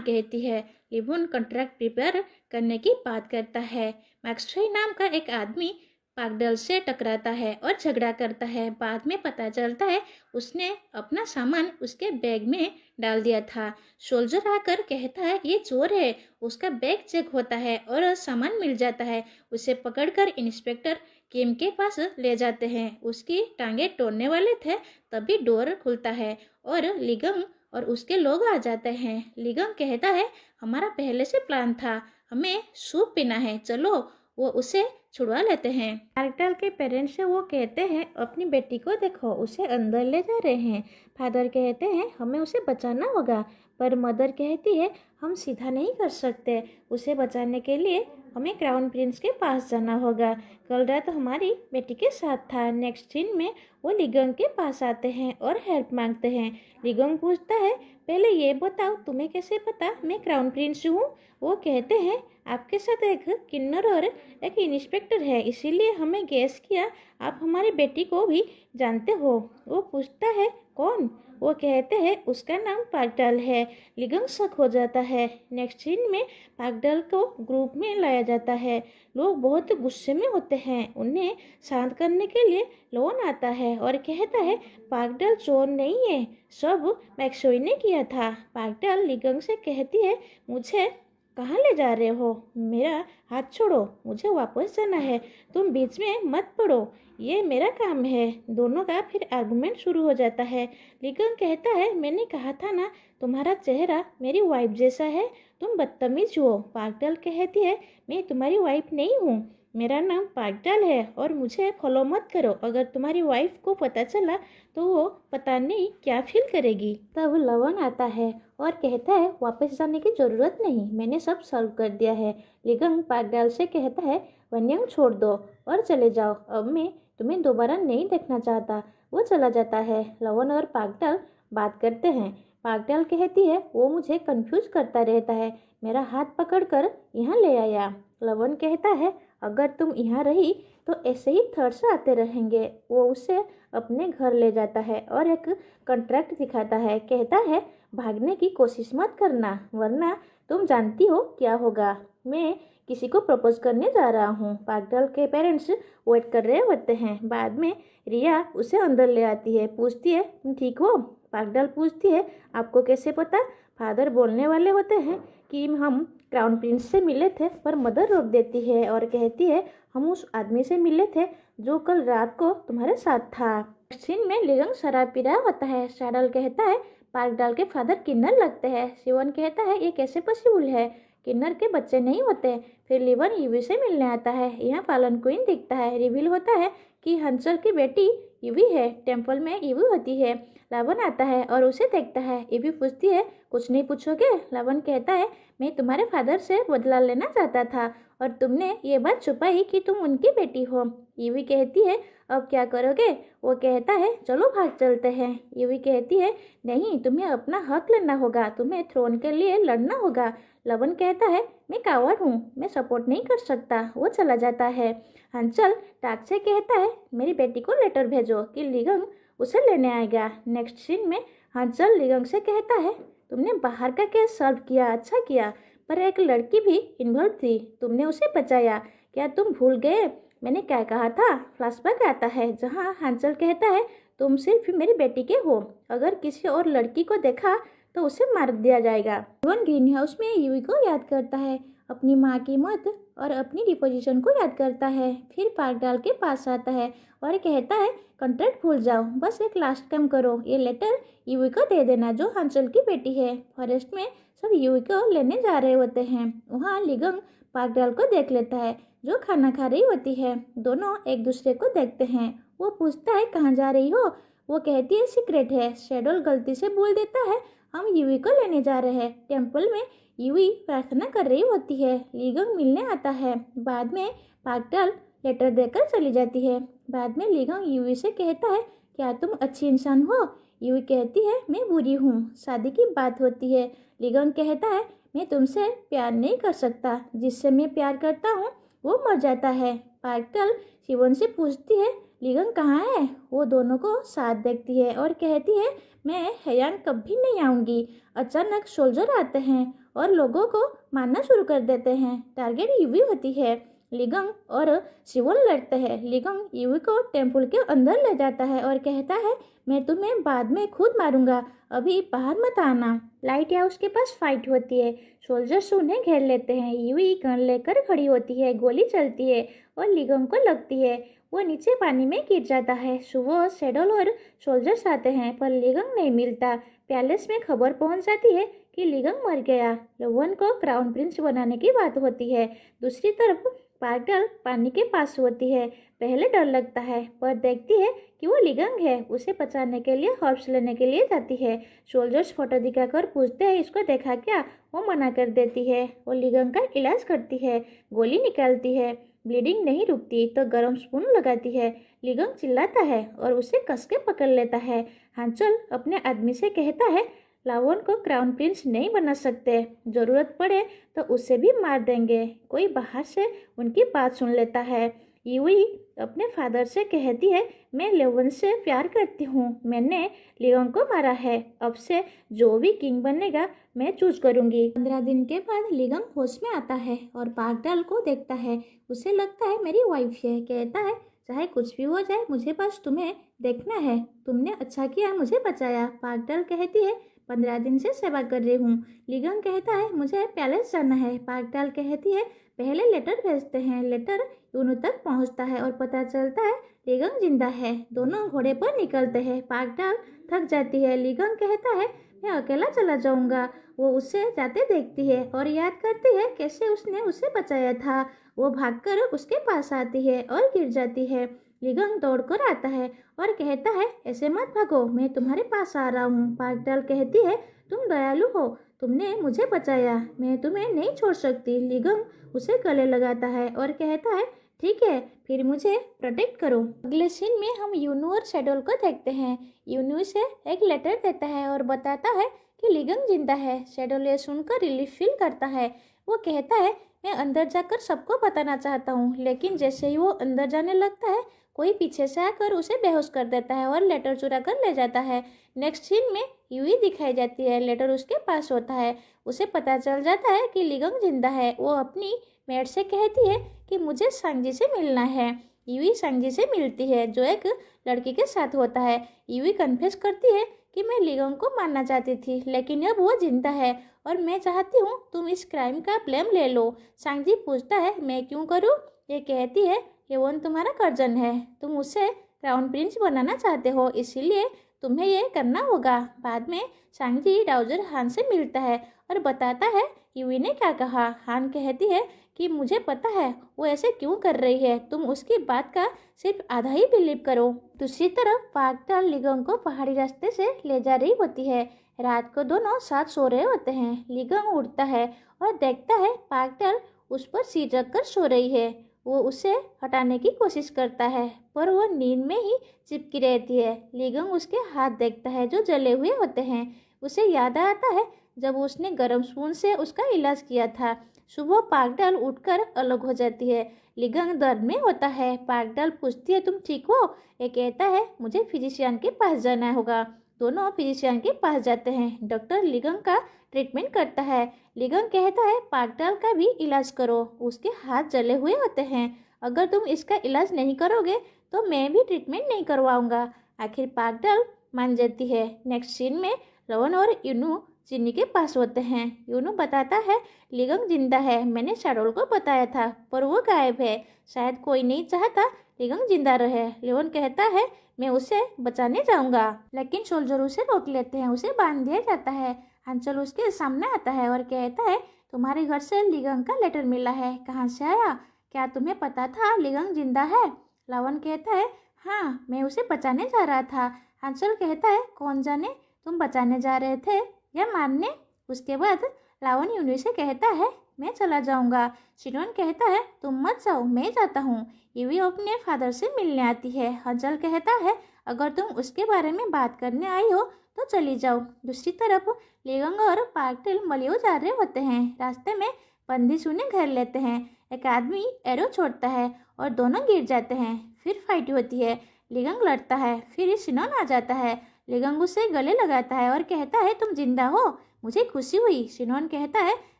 कहती है। लिवन कॉन्ट्रैक्ट प्रिपेयर करने की बात करता है। मैक्सवेल नाम का एक आदमी पागडल से टकराता है और झगड़ा करता है। बाद में पता चलता है उसने अपना सामान उसके बैग में डाल दिया था। सोल्जर आकर कहता है, ये चोर है। उसका बैग चेक होता है और सामान मिल जाता है। उसे पकड़कर इंस्पेक्टर किम के पास ले जाते हैं। उसकी टांगे तोड़ने वाले थे, तभी डोर खुलता है और लिगंग और उसके लोग आ जाते हैं। लिगंग कहता है, हमारा पहले से प्लान था, हमें सूप पीना है, चलो। वो उसे छुड़वा लेते हैं। पार्टल के पेरेंट्स से वो कहते हैं, अपनी बेटी को देखो, उसे अंदर ले जा रहे हैं। फादर कहते हैं, हमें उसे बचाना होगा, पर मदर कहती है, हम सीधा नहीं कर सकते, उसे बचाने के लिए हमें क्राउन प्रिंस के पास जाना होगा। कल रात हमारी बेटी के साथ था। नेक्स्ट सीन में वो लिगंग के पास आते हैं और हेल्प मांगते हैं। लिगंग पूछता है, पहले ये बताओ तुम्हें कैसे पता मैं क्राउन प्रिंस हूँ? वो कहते हैं, आपके साथ एक किन्नर और एक इंस्पेक्टर है, इसीलिए हमें गेस किया आप हमारी बेटी को भी जानते हो। वो पूछता है, कौन? वो कहते हैं, उसका नाम पागडल है। लिगंग शक हो जाता है। नेक्स्ट सीन में पागडल को ग्रुप में लाया जाता है। लोग बहुत गुस्से में होते हैं। उन्हें शांत करने के लिए लोन आता है और कहता है, पागडल चोर नहीं है, सब मैक्सोई ने किया था। पागडल लिगंग से कहती है, मुझे कहाँ ले जा रहे हो? मेरा हाथ छोड़ो, मुझे वापस जाना है, तुम बीच में मत पड़ो, ये मेरा काम है। दोनों का फिर आर्गुमेंट शुरू हो जाता है। लिगंग कहता है, मैंने कहा था ना, तुम्हारा चेहरा मेरी वाइफ जैसा है, तुम बदतमीज हो। पागडल कहती है, मैं तुम्हारी वाइफ नहीं हूँ, मेरा नाम पागडल है और मुझे फॉलो मत करो। अगर तुम्हारी वाइफ को पता चला तो वो पता नहीं क्या फील करेगी। तब लवन आता है और कहता है, वापस जाने की ज़रूरत नहीं, मैंने सब सॉल्व कर दिया है। लिगंग पागडल से कहता है, वन्यंग छोड़ दो और चले जाओ, अब मैं तुम्हें दोबारा नहीं देखना चाहता। वो चला जाता है। लवन और पागडल बात करते हैं। पागडल कहती है, वो मुझे कंफ्यूज करता रहता है, मेरा हाथ पकड़कर यहाँ ले आया। लवन कहता है, अगर तुम यहाँ रही तो ऐसे ही थर्ड्स आते रहेंगे। वो उसे अपने घर ले जाता है और एक कॉन्ट्रैक्ट दिखाता है। कहता है, भागने की कोशिश मत करना, वरना तुम जानती हो क्या होगा। मैं किसी को प्रपोज करने जा रहा हूँ। पागडल के पेरेंट्स वेट कर रहे होते हैं। बाद में रिया उसे अंदर ले आती है, पूछती है, तुम ठीक हो? पागडल पूछती है, आपको कैसे पता? फादर बोलने वाले होते हैं कि हम क्राउन प्रिंस से मिले थे, पर मदर रोक देती है और कहती है, हम उस आदमी से मिले थे जो कल रात को तुम्हारे साथ था। सीन में लिगंग शराब पी रहा होता है। सैडल कहता है, पागडल के फादर किन्नर लगते हैं। सिवन कहता है, ये कैसे पॉसिबल है, किन्नर के बच्चे नहीं होते। फिर लिवन यूवी से मिलने आता है। यहाँ पालन क्वीन दिखता है। रिवील होता है कि हंसल की बेटी यूवी है। टेम्पल में यूवी होती है। लवन आता है और उसे देखता है। यूवी पूछती है, कुछ नहीं पूछोगे? लवन कहता है, मैं तुम्हारे फादर से बदला लेना चाहता था और तुमने ये बात छुपाई कि तुम उनकी बेटी हो। यूवी कहती है, अब क्या करोगे? वो कहता है, चलो भाग चलते हैं। यूवी कहती है, नहीं, तुम्हें अपना हक लेना होगा, तुम्हें थ्रोन के लिए लड़ना होगा। लवन कहता है, मैं कावर्ड हूँ, मैं सपोर्ट नहीं कर सकता। वो चला जाता है। हंसल टाक से कहता है, मेरी बेटी को लेटर भेजो कि लिगंग उसे लेने आएगा। नेक्स्ट सीन में हंसल लिगंग से कहता है, तुमने बाहर का केस सॉल्व किया, अच्छा किया, पर एक लड़की भी इन्वॉल्व थी, तुमने उसे बचाया। क्या तुम भूल गए मैंने क्या कहा था? फ्लैशबैक आता है जहाँ हंसल कहता है, तुम सिर्फ मेरी बेटी के हो, अगर किसी और लड़की को देखा तो उसे मार दिया जाएगा। इवन ग्रीन हाउस में यूवी को याद करता है, अपनी माँ की मौत और अपनी डिपोजिशन को याद करता है। फिर पागडल के पास आता है और कहता है, कॉन्ट्रैक्ट भूल जाओ, बस एक लास्ट काम करो, ये लेटर यूवी को दे देना जो हंसल की बेटी है। फॉरेस्ट में सब यूवी को लेने जा रहे होते हैं। वहाँ लिगंग पागडल को देख लेता है जो खाना खा रही होती है। दोनों एक दूसरे को देखते हैं। वो पूछता है, कहाँ जा रही हो? वो कहती है, सीक्रेट है। शेडोल गलती से बोल देता है, हम यूवी को लेने जा रहे हैं। टेम्पल में यूवी प्रार्थना कर रही होती है। लिगंग मिलने आता है। बाद में पागडल लेटर देकर चली जाती है। बाद में लिगंग यूवी से कहता है, क्या तुम अच्छी इंसान हो? यूई कहती है, मैं बुरी हूँ। शादी की बात होती है। लिगंग कहता है, मैं तुमसे प्यार नहीं कर सकता। जिससे मैं प्यार करता हूँ वो मर जाता है। पार्कल शिवन से पूछती है, लिगंग कहाँ है? वो दोनों को साथ देखती है और कहती है, मैं हैयांग कभी नहीं आऊँगी। अचानक सोल्जर आते हैं और लोगों को मारना शुरू कर देते हैं। टारगेट यूवी होती है। लिगंग और शिवन लड़ते हैं। लिगंग यूवी को टेम्पल के अंदर ले जाता है और कहता है, मैं तुम्हें बाद में खुद मारूंगा, अभी बाहर मत आना। लाइट हाउस के पास फाइट होती है। सोल्जर्स उन्हें घेर लेते हैं। यूवी गन लेकर खड़ी होती है। गोली चलती है और लिगंग को लगती है। वो नीचे पानी में गिर जाता है। सुबह शेडोल और सोल्जर्स आते हैं पर लिगंग नहीं मिलता। पैलेस में खबर पहुंच जाती है कि लिगंग मर गया। लवन को क्राउन प्रिंस बनाने की बात होती है। दूसरी तरफ पार्कल पानी के पास होती है। पहले डर लगता है पर देखती है कि वो लिगंग है। उसे बचाने के लिए हर्ब्स लेने के लिए जाती है। सोल्जर्स फोटो दिखाकर पूछते हैं, इसको देखा क्या? वो मना कर देती है। वो लिगंग का इलाज करती है। गोली निकालती है। ब्लीडिंग नहीं रुकती तो गर्म स्पून लगाती है। लिगंग चिल्लाता है और उसे कस के पकड़ लेता है। हांचल अपने आदमी से कहता है, लावन को क्राउन प्रिंस नहीं बना सकते। जरूरत पड़े तो उसे भी मार देंगे। कोई बाहर से उनकी बात सुन लेता है। यूई अपने फादर से कहती है, मैं लेवन से प्यार करती हूँ। मैंने लियोन को मारा है। अब से जो भी किंग बनेगा मैं चूज करूँगी। 15 दिन के बाद लिगंग होश में आता है और पार्कडाल को देखता है। उसे लगता है मेरी वाइफ है। कहता है, चाहे कुछ भी हो जाए मुझे बस तुम्हें देखना है। तुमने अच्छा किया मुझे बचाया। पार्कडाल कहती है, 15 दिन से सेवा कर रही हूँ। लिगंग कहता है, मुझे पैलेस जाना है। पार्कडाल कहती है, पहले लेटर भेजते हैं। लेटर यूनू तक पहुँचता है और पता चलता है लिगंग जिंदा है। दोनों घोड़े पर निकलते हैं। पार्कडाल थक जाती है। लिगंग कहता है, मैं अकेला चला जाऊंगा। वो उसे जाते देखती है और याद करती है कैसे उसने उसे बचाया था। वो भागकर उसके पास आती है और गिर जाती है। लिगंग दौड़कर आता है और कहता है, ऐसे मत भागो, मैं तुम्हारे पास आ रहा हूँ। पार्कडाल कहती है, तुम दयालु हो, तुमने मुझे बचाया, मैं तुम्हें नहीं छोड़ सकती। लिगंग उसे गले लगाता है और कहता है, ठीक है, फिर मुझे प्रोटेक्ट करो। अगले सीन में हम यूनू और शेडोल को देखते हैं। यूनू से एक लेटर देता है और बताता है कि लिगंग जिंदा है। शेडोल ये सुनकर रिलीफ फील करता है। वो कहता है, मैं अंदर जाकर सबको बताना चाहता हूँ, लेकिन जैसे ही वो अंदर जाने लगता है कोई पीछे से आकर उसे बेहोश कर देता है और लेटर चुरा कर ले जाता है। नेक्स्ट सीन में यूई दिखाई जाती है। लेटर उसके पास होता है। उसे पता चल जाता है कि लिगंग जिंदा है। वो अपनी मेड से कहती है कि मुझे सांगजी से मिलना है। यूई सांगजी से मिलती है जो एक लड़की के साथ होता है। यूई कन्फेस करती है कि मैं लिगंग को मारना चाहती थी, लेकिन अब वो जिंदा है और मैं चाहती हूँ तुम इस क्राइम का ब्लेम ले लो। सांगजी पूछता है, मैं क्यों करूँ? ये कहती है, येवन तुम्हारा कर्जन है, तुम उसे क्राउन प्रिंस बनाना चाहते हो, इसीलिए तुम्हें ये करना होगा। बाद में सांगजी डाउजर हान से मिलता है और बताता है यूई ने क्या कहा। हान कहती है कि मुझे पता है वो ऐसे क्यों कर रही है, तुम उसकी बात का सिर्फ आधा ही बिलीव करो। दूसरी तरफ पार्कडाल लिगंग को पहाड़ी रास्ते से ले जा रही होती है। रात को दोनों साथ सो रहे होते हैं। लिगंग उठता है और देखता है पार्कडाल उस पर सिर रखकर सो रही है। वो उसे हटाने की कोशिश करता है पर वो नींद में ही चिपकी रहती है। लिगंग उसके हाथ देखता है जो जले हुए होते हैं। उसे याद आता है जब उसने गर्म स्पून से उसका इलाज किया था। सुबह पार्कडाल उठकर अलग हो जाती है। लिगंग दर्द में होता है। पार्कडाल पूछती है, तुम ठीक हो? ये कहता है, मुझे फिजिशियन के पास जाना होगा। दोनों फिजिशियन के पास जाते हैं। डॉक्टर लिगंग का ट्रीटमेंट करता है। लिगंग कहता है, पार्कडाल का भी इलाज करो, उसके हाथ जले हुए होते हैं। अगर तुम इसका इलाज नहीं करोगे तो मैं भी ट्रीटमेंट नहीं करवाऊंगा। आखिर पार्कडाल मान जाती है। नेक्स्ट सीन में रवन और यूनू चिन्नी के पास होते हैं। यूनू बताता है, लिगंग जिंदा है, मैंने शेडोल को बताया था पर वो गायब है। शायद कोई नहीं चाहता लिगंग जिंदा रहे। लेवन कहता है, मैं उसे बचाने जाऊंगा, लेकिन सोल्जर उसे रोक लेते हैं। उसे बांध दिया जाता है। हंचल उसके सामने आता है और कहता है, तुम्हारे घर से लिगंग का लेटर मिला है, कहाँ से आया? क्या तुम्हें पता था लिगंग जिंदा है? लावन कहता है, हाँ, मैं उसे बचाने जा रहा था। हंचल कहता है, कौन जाने तुम बचाने जा रहे थे या मारने? उसके बाद लावन यूनी से कहता है, मैं चला जाऊंगा। शिनवन कहता है, तुम मत जाओ, मैं जाता हूँ। यूवी अपने फादर से मिलने आती है। हंचल कहता है, अगर तुम उसके बारे में बात करने आई हो तो चली जाओ। दूसरी तरफ लिगंग और पार्कटेल मलियो जा रहे होते हैं। रास्ते में बंदिश उन्हें घर लेते हैं। एक आदमी एरो छोड़ता है और दोनों गिर जाते हैं। फिर फाइट होती है। लिगंग लड़ता है। फिर शिनोन आ जाता है। लिगंग उसे गले लगाता है और कहता है तुम जिंदा हो, मुझे खुशी हुई। शिनोन कहता है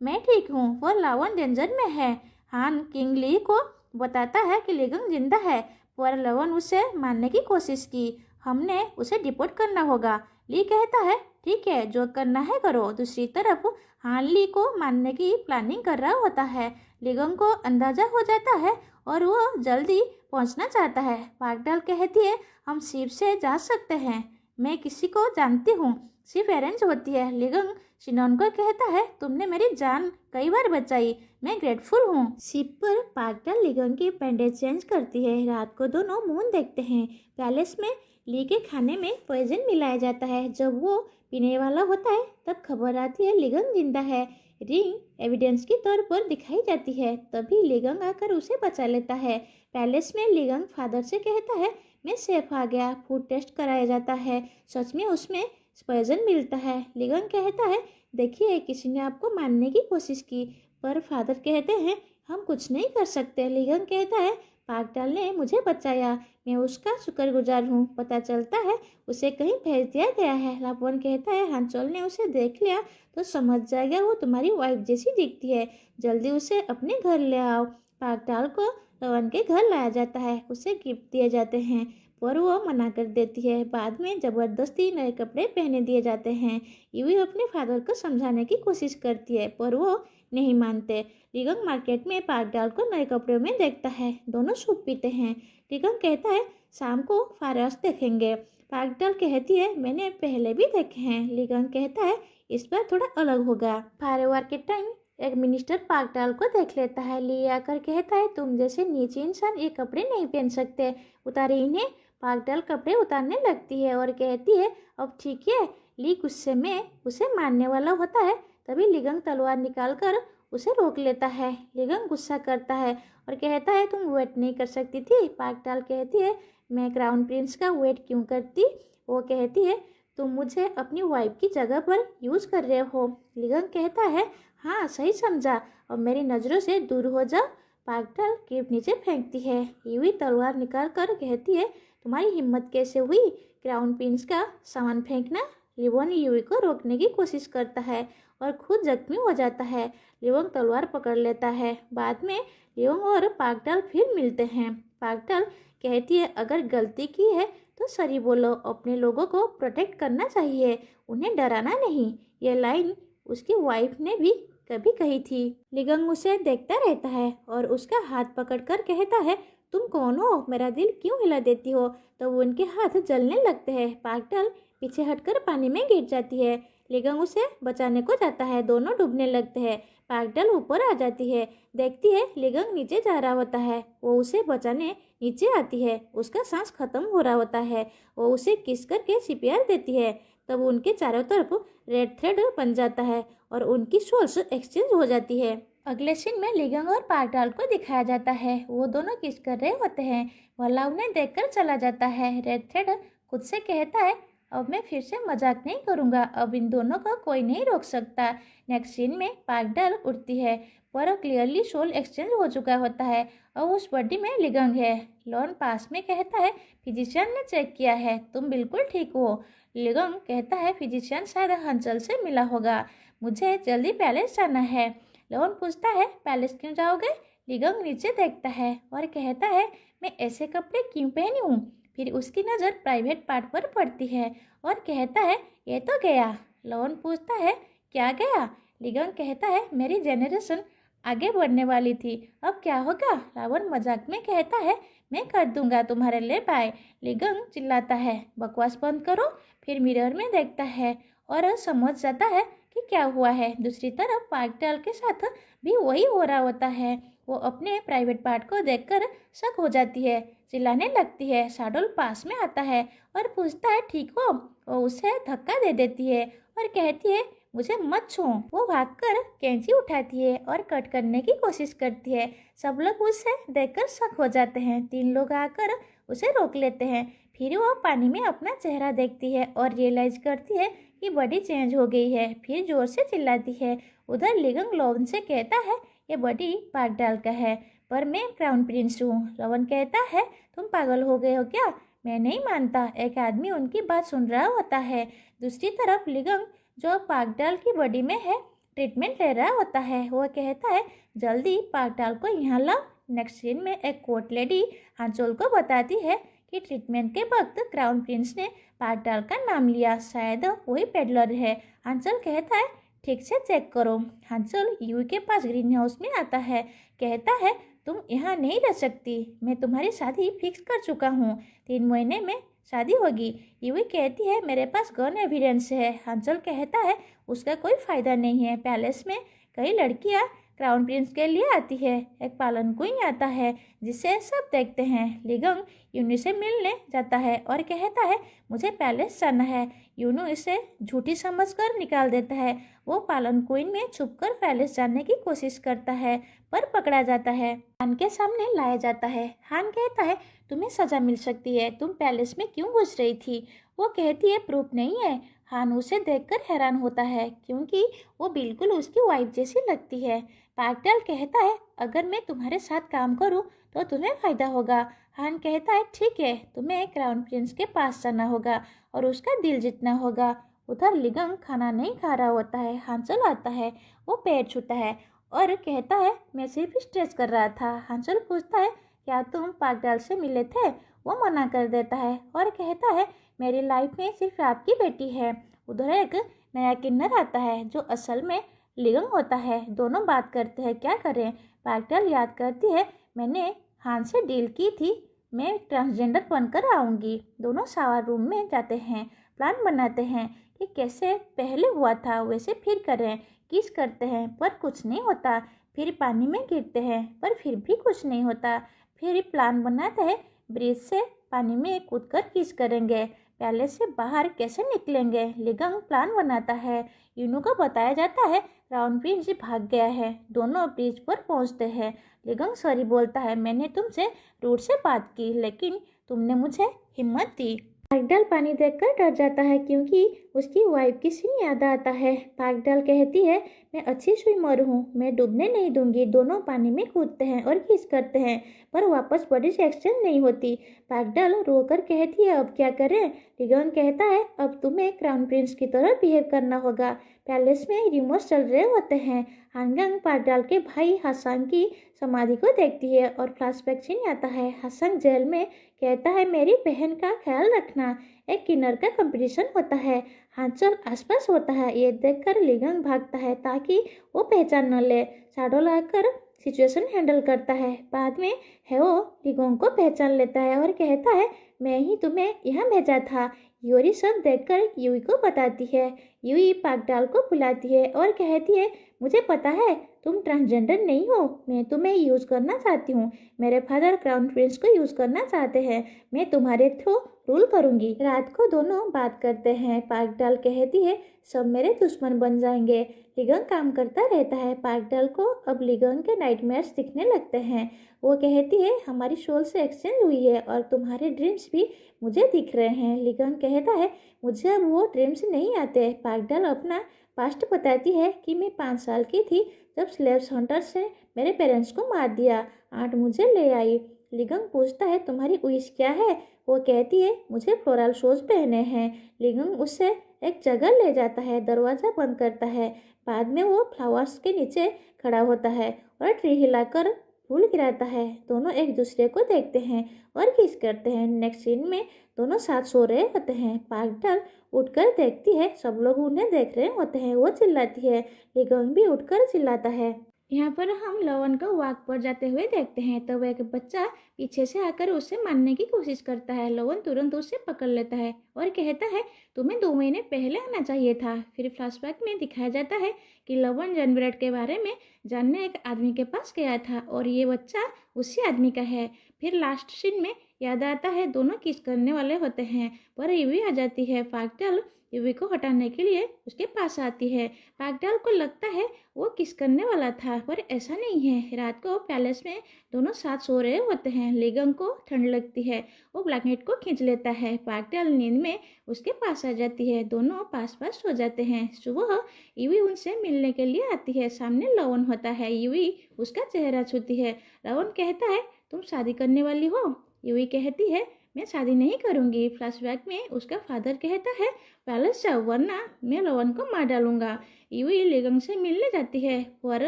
मैं ठीक हूँ, वो लावन डेंजर में है। हान किंग ली को बताता है कि लिगंग जिंदा है, पर लवन उसे मारने की कोशिश की। हमने उसे डिपोर्ट करना होगा। ली कहता है ठीक है, जो करना है करो। दूसरी तरफ हान ली को मारने की प्लानिंग कर रहा होता है। लिगंग को अंदाजा हो जाता है और वो जल्दी पहुंचना चाहता है। पागडाल कहती है हम शिप से जा सकते हैं, मैं किसी को जानती हूँ। शिप अरेंज होती है। लिगंग शिनोन को कहता है तुमने मेरी जान कई बार बचाई, मैं ग्रेटफुल हूँ। शिप पर पागडाल लिगंग की बैंडेज चेंज करती है। रात को दोनों मून देखते हैं। पैलेस में ली के खाने में पॉइजन मिलाया जाता है। जब वो पीने वाला होता है तब खबर आती है लिगंग जिंदा है। रिंग एविडेंस के तौर पर दिखाई जाती है। तभी लिगंग आकर उसे बचा लेता है। पैलेस में लिगंग फादर से कहता है मैं सेफ आ गया। फूड टेस्ट कराया जाता है। सच में उसमें पॉइजन मिलता है। लिगंग कहता है देखिए किसी ने आपको मारने की कोशिश की, पर फादर कहते हैं हम कुछ नहीं कर सकते। लिगंग कहता है पागडाल ने मुझे बचाया, मैं उसका शुक्रगुजार हूँ। पता चलता है उसे कहीं भेज दिया गया है। लापुअन कहता है हांचोल ने उसे देख लिया तो समझ जाएगा वो तुम्हारी वाइफ जैसी दिखती है, जल्दी उसे अपने घर ले आओ। पागडाल को लवन के घर लाया जाता है। उसे गिफ्ट दिए जाते हैं पर वो मना कर देती है। बाद में जबरदस्ती नए कपड़े पहने दिए जाते हैं। यूवी अपने फादर को समझाने की कोशिश करती है पर वो नहीं मानते। लिगंग मार्केट में पागडाल को नए कपड़ों में देखता है। दोनों सूप पीते हैं। लिगंग कहता है शाम को फायरवर्क्स देखेंगे। पागडाल कहती है मैंने पहले भी देखे हैं। लिगंग कहता है इस बार थोड़ा अलग होगा। फायरवर्क के टाइम एक मिनिस्टर पागडाल को देख लेता है। ली आकर कहता है तुम जैसे नीचे इंसान ये कपड़े नहीं पहन सकते, उतारे इन्हें। पागडाल कपड़े उतारने लगती है और कहती है अब ठीक है। ली गुस्से में उसे मारने वाला होता है। तभी लिगंग तलवार निकालकर उसे रोक लेता है। लिगंग गुस्सा करता है और कहता है तुम वेट नहीं कर सकती थी। पागडाल कहती है मैं क्राउन प्रिंस का वेट क्यों करती। वो कहती है तुम मुझे अपनी वाइफ की जगह पर यूज कर रहे हो। लिगंग कहता है हाँ सही समझा, और मेरी नज़रों से दूर हो जाओ। पागडाल गिफ्ट नीचे फेंकती है। यूवी तलवार निकाल कर कहती है तुम्हारी हिम्मत कैसे हुई क्राउन प्रिंस का सामान फेंकना। लिवोन यूवी को रोकने की कोशिश करता है और खुद जख्मी हो जाता है। लिवोंग तलवार पकड़ लेता है। बाद में लिवोंग और पागडाल फिर मिलते हैं। पागडाल कहती है अगर गलती की है तो सॉरी बोलो, अपने लोगों को प्रोटेक्ट करना चाहिए, उन्हें डराना नहीं। ये लाइन उसकी वाइफ ने भी कभी कही थी। लिगंग उसे देखता रहता है और उसका हाथ पकड़कर कहता है तुम कौन हो, मेरा दिल क्यों हिला देती हो। तो वो उनके हाथ जलने लगते हैं। पागडाल पीछे हटकर पानी में गिर जाती है। लिगंग उसे बचाने को जाता है। दोनों डूबने लगते हैं। पागडाल ऊपर आ जाती है। देखती है लिगंग नीचे जा रहा होता है। वो उसे बचाने नीचे आती है। उसका सांस खत्म हो रहा होता है। वो उसे किस करके सीपीआर देती है। तब उनके चारों तरफ रेड थ्रेड बन जाता है और उनकी सोल्स एक्सचेंज हो जाती है। अगले सीन में लिगंग और पागडाल को दिखाया जाता है। वो दोनों किस कर रहे होते हैं। वल्ला उन्हें देखकर चला जाता है। रेड थ्रेड खुद से कहता है अब मैं फिर से मजाक नहीं करूँगा, अब इन दोनों को कोई नहीं रोक सकता। नेक्स्ट सीन में पागडाल उठती है पर क्लियरली सोल एक्सचेंज हो चुका होता है और उस बॉडी में लिगंग है। लॉन पास में कहता है फिजिशियन ने चेक किया है, तुम बिल्कुल ठीक हो। लिगंग कहता है फिजिशियन शायद हंचल से मिला होगा, मुझे जल्दी पैलेस जाना है। लॉन पूछता है पैलेस क्यों जाओगे। लिगंग नीचे देखता है और कहता है मैं ऐसे कपड़े क्यों पहनी हूँ। फिर उसकी नज़र प्राइवेट पार्ट पर पड़ती है और कहता है ये तो गया। लॉन पूछता है क्या गया। लिगंग कहता है मेरी जनरेशन आगे बढ़ने वाली थी, अब क्या होगा। रावण मजाक में कहता है मैं कर दूंगा तुम्हारे लिए बाय। लिगंग चिल्लाता है बकवास बंद करो। फिर मिरर में देखता है और समझ जाता है कि क्या हुआ है। दूसरी तरफ पागडाल के साथ भी वही हो रहा होता है। वो अपने प्राइवेट पार्ट को देखकर शक हो जाती है, चिल्लाने लगती है। शाडोल पास में आता है और पूछता है ठीक हो। वो उसे धक्का दे देती है और कहती है मुझे मत छू। वो भागकर कैंची उठाती है और कट करने की कोशिश करती है। सब लोग उसे देखकर शक हो जाते हैं। 3 लोग आकर उसे रोक लेते हैं। फिर वो पानी में अपना चेहरा देखती है और रियलाइज करती है कि बॉडी चेंज हो गई है। फिर जोर से चिल्लाती है। उधर लिगंग लोवन से कहता है, ये बॉडी पागडाल का है, पर मैं क्राउन प्रिंस हूँ। लोवन कहता है, तुम पागल हो गए हो क्या? मैं नहीं मानता। एक आदमी उनकी बात सुन रहा होता है। दूसरी तरफ लिगंग, जो पागडाल की बॉडी में है, ट्रीटमेंट ले रहा होता है। वो कहता है, जल्दी पागडाल को यहाँ लाओ। नेक्स्ट सीन में एक कोर्ट लेडी हांचोल को बताती है कि ट्रीटमेंट के वक्त क्राउन प्रिंस ने पागडाल का नाम लिया, शायद वही पेडलर है। हांचोल कहता है, ठीक से चेक करो। हांचोल यूई के पास ग्रीन हाउस में आता है। कहता है, तुम यहाँ नहीं रह सकती, मैं तुम्हारी शादी फिक्स कर चुका हूँ, 3 महीने में शादी होगी। यूई कहती है, मेरे पास गन एविडेंस है। हांचोल कहता है, उसका कोई फ़ायदा नहीं है। पैलेस में कई लड़कियाँ क्राउन प्रिंस के लिए आती है। एक पालन क्वीन आता है जिसे सब देखते हैं। लिगंग यूनू से मिलने जाता है और कहता है, मुझे पैलेस जाना है। यूनू इसे झूठी समझकर निकाल देता है। वो पालन क्वीन में छुपकर पैलेस जाने की कोशिश करता है, पर पकड़ा जाता है। हान के सामने लाया जाता है। हान कहता है, तुम्हें सजा मिल सकती है, तुम पैलेस में क्यों घुस रही थी? वो कहती है, प्रूफ नहीं है। हान उसे देखकर हैरान होता है क्योंकि वो बिल्कुल उसकी वाइफ जैसी लगती है। पागडाल कहता है, अगर मैं तुम्हारे साथ काम करूं तो तुम्हें फ़ायदा होगा। हान कहता है, ठीक है, तुम्हें क्राउन प्रिंस के पास जाना होगा और उसका दिल जीतना होगा। उधर लिगंग खाना नहीं खा रहा होता है। हांचल आता है। वो पैर छूता है और कहता है, मैं सिर्फ स्ट्रेच कर रहा था। हांचल पूछता है, क्या तुम पागडाल से मिले थे? वो मना कर देता है और कहता है, मेरी लाइफ में सिर्फ आपकी बेटी है। उधर एक नया किन्नर आता है जो असल में लिगंग होता है। दोनों बात करते हैं, क्या करें? पागडाल याद करती है, मैंने हान से डील की थी, मैं ट्रांसजेंडर बनकर आऊँगी। दोनों शावर रूम में जाते हैं, प्लान बनाते हैं कि कैसे पहले हुआ था वैसे फिर करें। किस करते हैं पर कुछ नहीं होता। फिर पानी में गिरते हैं पर फिर भी कुछ नहीं होता। फिर प्लान बनाते हैं, ब्रिज से पानी में कूदकर किस करेंगे, पैलेस से बाहर कैसे निकलेंगे। लिगंग प्लान बनाता है। यूनू को बताया जाता है, क्राउन प्रिंस भाग गया है। दोनों ब्रिज पर पहुंचते हैं। लिगंग सॉरी बोलता है, मैंने तुमसे रूट से बात की लेकिन तुमने मुझे हिम्मत दी। पागडाल पानी देखकर डर जाता है क्योंकि उसकी वाइफ की सीन याद आता है। पागडाल कहती है, मैं अच्छी स्विमर हूँ, मैं डूबने नहीं दूंगी। दोनों पानी में कूदते हैं और किस करते हैं पर वापस बॉडी से एक्सचेंज नहीं होती। पागडाल रोकर कहती है, अब क्या करें? लिगंग कहता है, अब तुम्हें क्राउन प्रिंस की तरह बिहेव करना होगा। पैलेस में रिमोट्स चल रहे होते हैं। हानगंग पागडाल के भाई हसन की समाधि को देखती है और फ्लैशबैक सीन आता है। हसन जेल में कहता है, मेरी बहन का ख्याल रखना। एक किन्नर का कंपटीशन होता है। हांचल आसपास होता है। ये देखकर लिगंग भागता है ताकि वो पहचान न ले। शैडो लाकर सिचुएशन हैंडल करता है। बाद में हेओ लिगंग को पहचान लेता है और कहता है, मैं ही तुम्हें यहाँ भेजा था। यूरी सब देखकर यूई को बताती है। यूई पागडाल को बुलाती है और कहती है, मुझे पता है तुम ट्रांसजेंडर नहीं हो, मैं तुम्हें यूज़ करना चाहती हूँ। मेरे फादर क्राउन प्रिंस को यूज़ करना चाहते हैं, मैं तुम्हारे थ्रू रूल करूँगी। रात को दोनों बात करते हैं। पागडाल कहती है, सब मेरे दुश्मन बन जाएंगे। लिगंग काम करता रहता है। पागडाल को अब लिगंग के नाइटमेयर्स दिखने लगते हैं। वो कहती है, हमारी सोल से एक्सचेंज हुई है और तुम्हारे ड्रीम्स भी मुझे दिख रहे हैं। लिगंग कहता है, मुझे अब वो ड्रीम्स नहीं आते। पागडाल अपना पास्ट बताती है कि मैं 5 साल की थी जब स्लेव्स हंटर्स ने मेरे पेरेंट्स को मार दिया। आंट मुझे ले आई। लिगंग पूछता है, तुम्हारी विश क्या है? वो कहती है, मुझे फ्लोरल शूज पहने हैं। लिगंग उससे एक जगह ले जाता है, दरवाज़ा बंद करता है। बाद में वो फ्लावर्स के नीचे खड़ा होता है और ट्री हिलाकर फूल गिराता है। दोनों एक दूसरे को देखते हैं और किस करते हैं। नेक्स्ट सीन में दोनों साथ सो रहे होते हैं। पागडाल उठकर देखती है, सब लोग उन्हें देख रहे होते हैं। वो चिल्लाती है। लिगंग भी उठकर चिल्लाता है। यहाँ पर हम लवन को वॉक पर जाते हुए देखते हैं। तब एक बच्चा पीछे से आकर उसे मारने की कोशिश करता है। लवन तुरंत उसे पकड़ लेता है और कहता है तुम्हें 2 महीने पहले आना चाहिए था। फिर फ्लैशबैक में दिखाया जाता है कि लवन जनब्रेड के बारे में जानने एक आदमी के पास गया था और ये बच्चा उसी आदमी का है। फिर लास्ट सीन में याद आता है दोनों किस करने वाले होते हैं, पर यूवी आ जाती है। पागडल यूवी को हटाने के लिए उसके पास आती है। पागडल को लगता है वो किस करने वाला था, पर ऐसा नहीं है। रात को पैलेस में दोनों साथ सो रहे होते हैं। लिगम को ठंड लगती है, वो ब्लैंकेट को खींच लेता है। पागडल नींद में उसके पास आ जाती है, दोनों पास पास सो जाते हैं। सुबह यूवी उनसे मिलने के लिए आती है। सामने लवन होता है, यूवी उसका चेहरा छूती है। लवन कहता है तुम शादी करने वाली हो? यूवी कहती है मैं शादी नहीं करूंगी। फ्लैशबैक में उसका फादर कहता है पैलेस जाओ वरना मैं लवन को मार डालूंगा। यूवी लिगंग से मिलने जाती है पर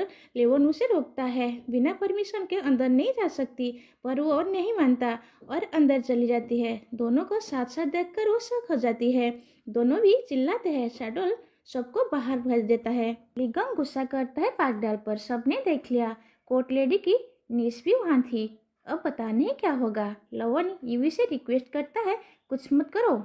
लेवन उसे रोकता है। बिना परमिशन के अंदर नहीं जा सकती, पर वो नहीं मानता और अंदर चली जाती है। दोनों को साथ साथ देखकर वो शक हो जाती है। दोनों भी चिल्लाते हैं। शैडोल सबको बाहर भेज देता है। लिगंग गुस्सा करता है पागडाल पर। सबने देख लिया, कोर्ट लेडी की नीस भी वहाँ थी। अब पता नहीं क्या होगा। लवन यूवी से रिक्वेस्ट करता है कुछ मत करो।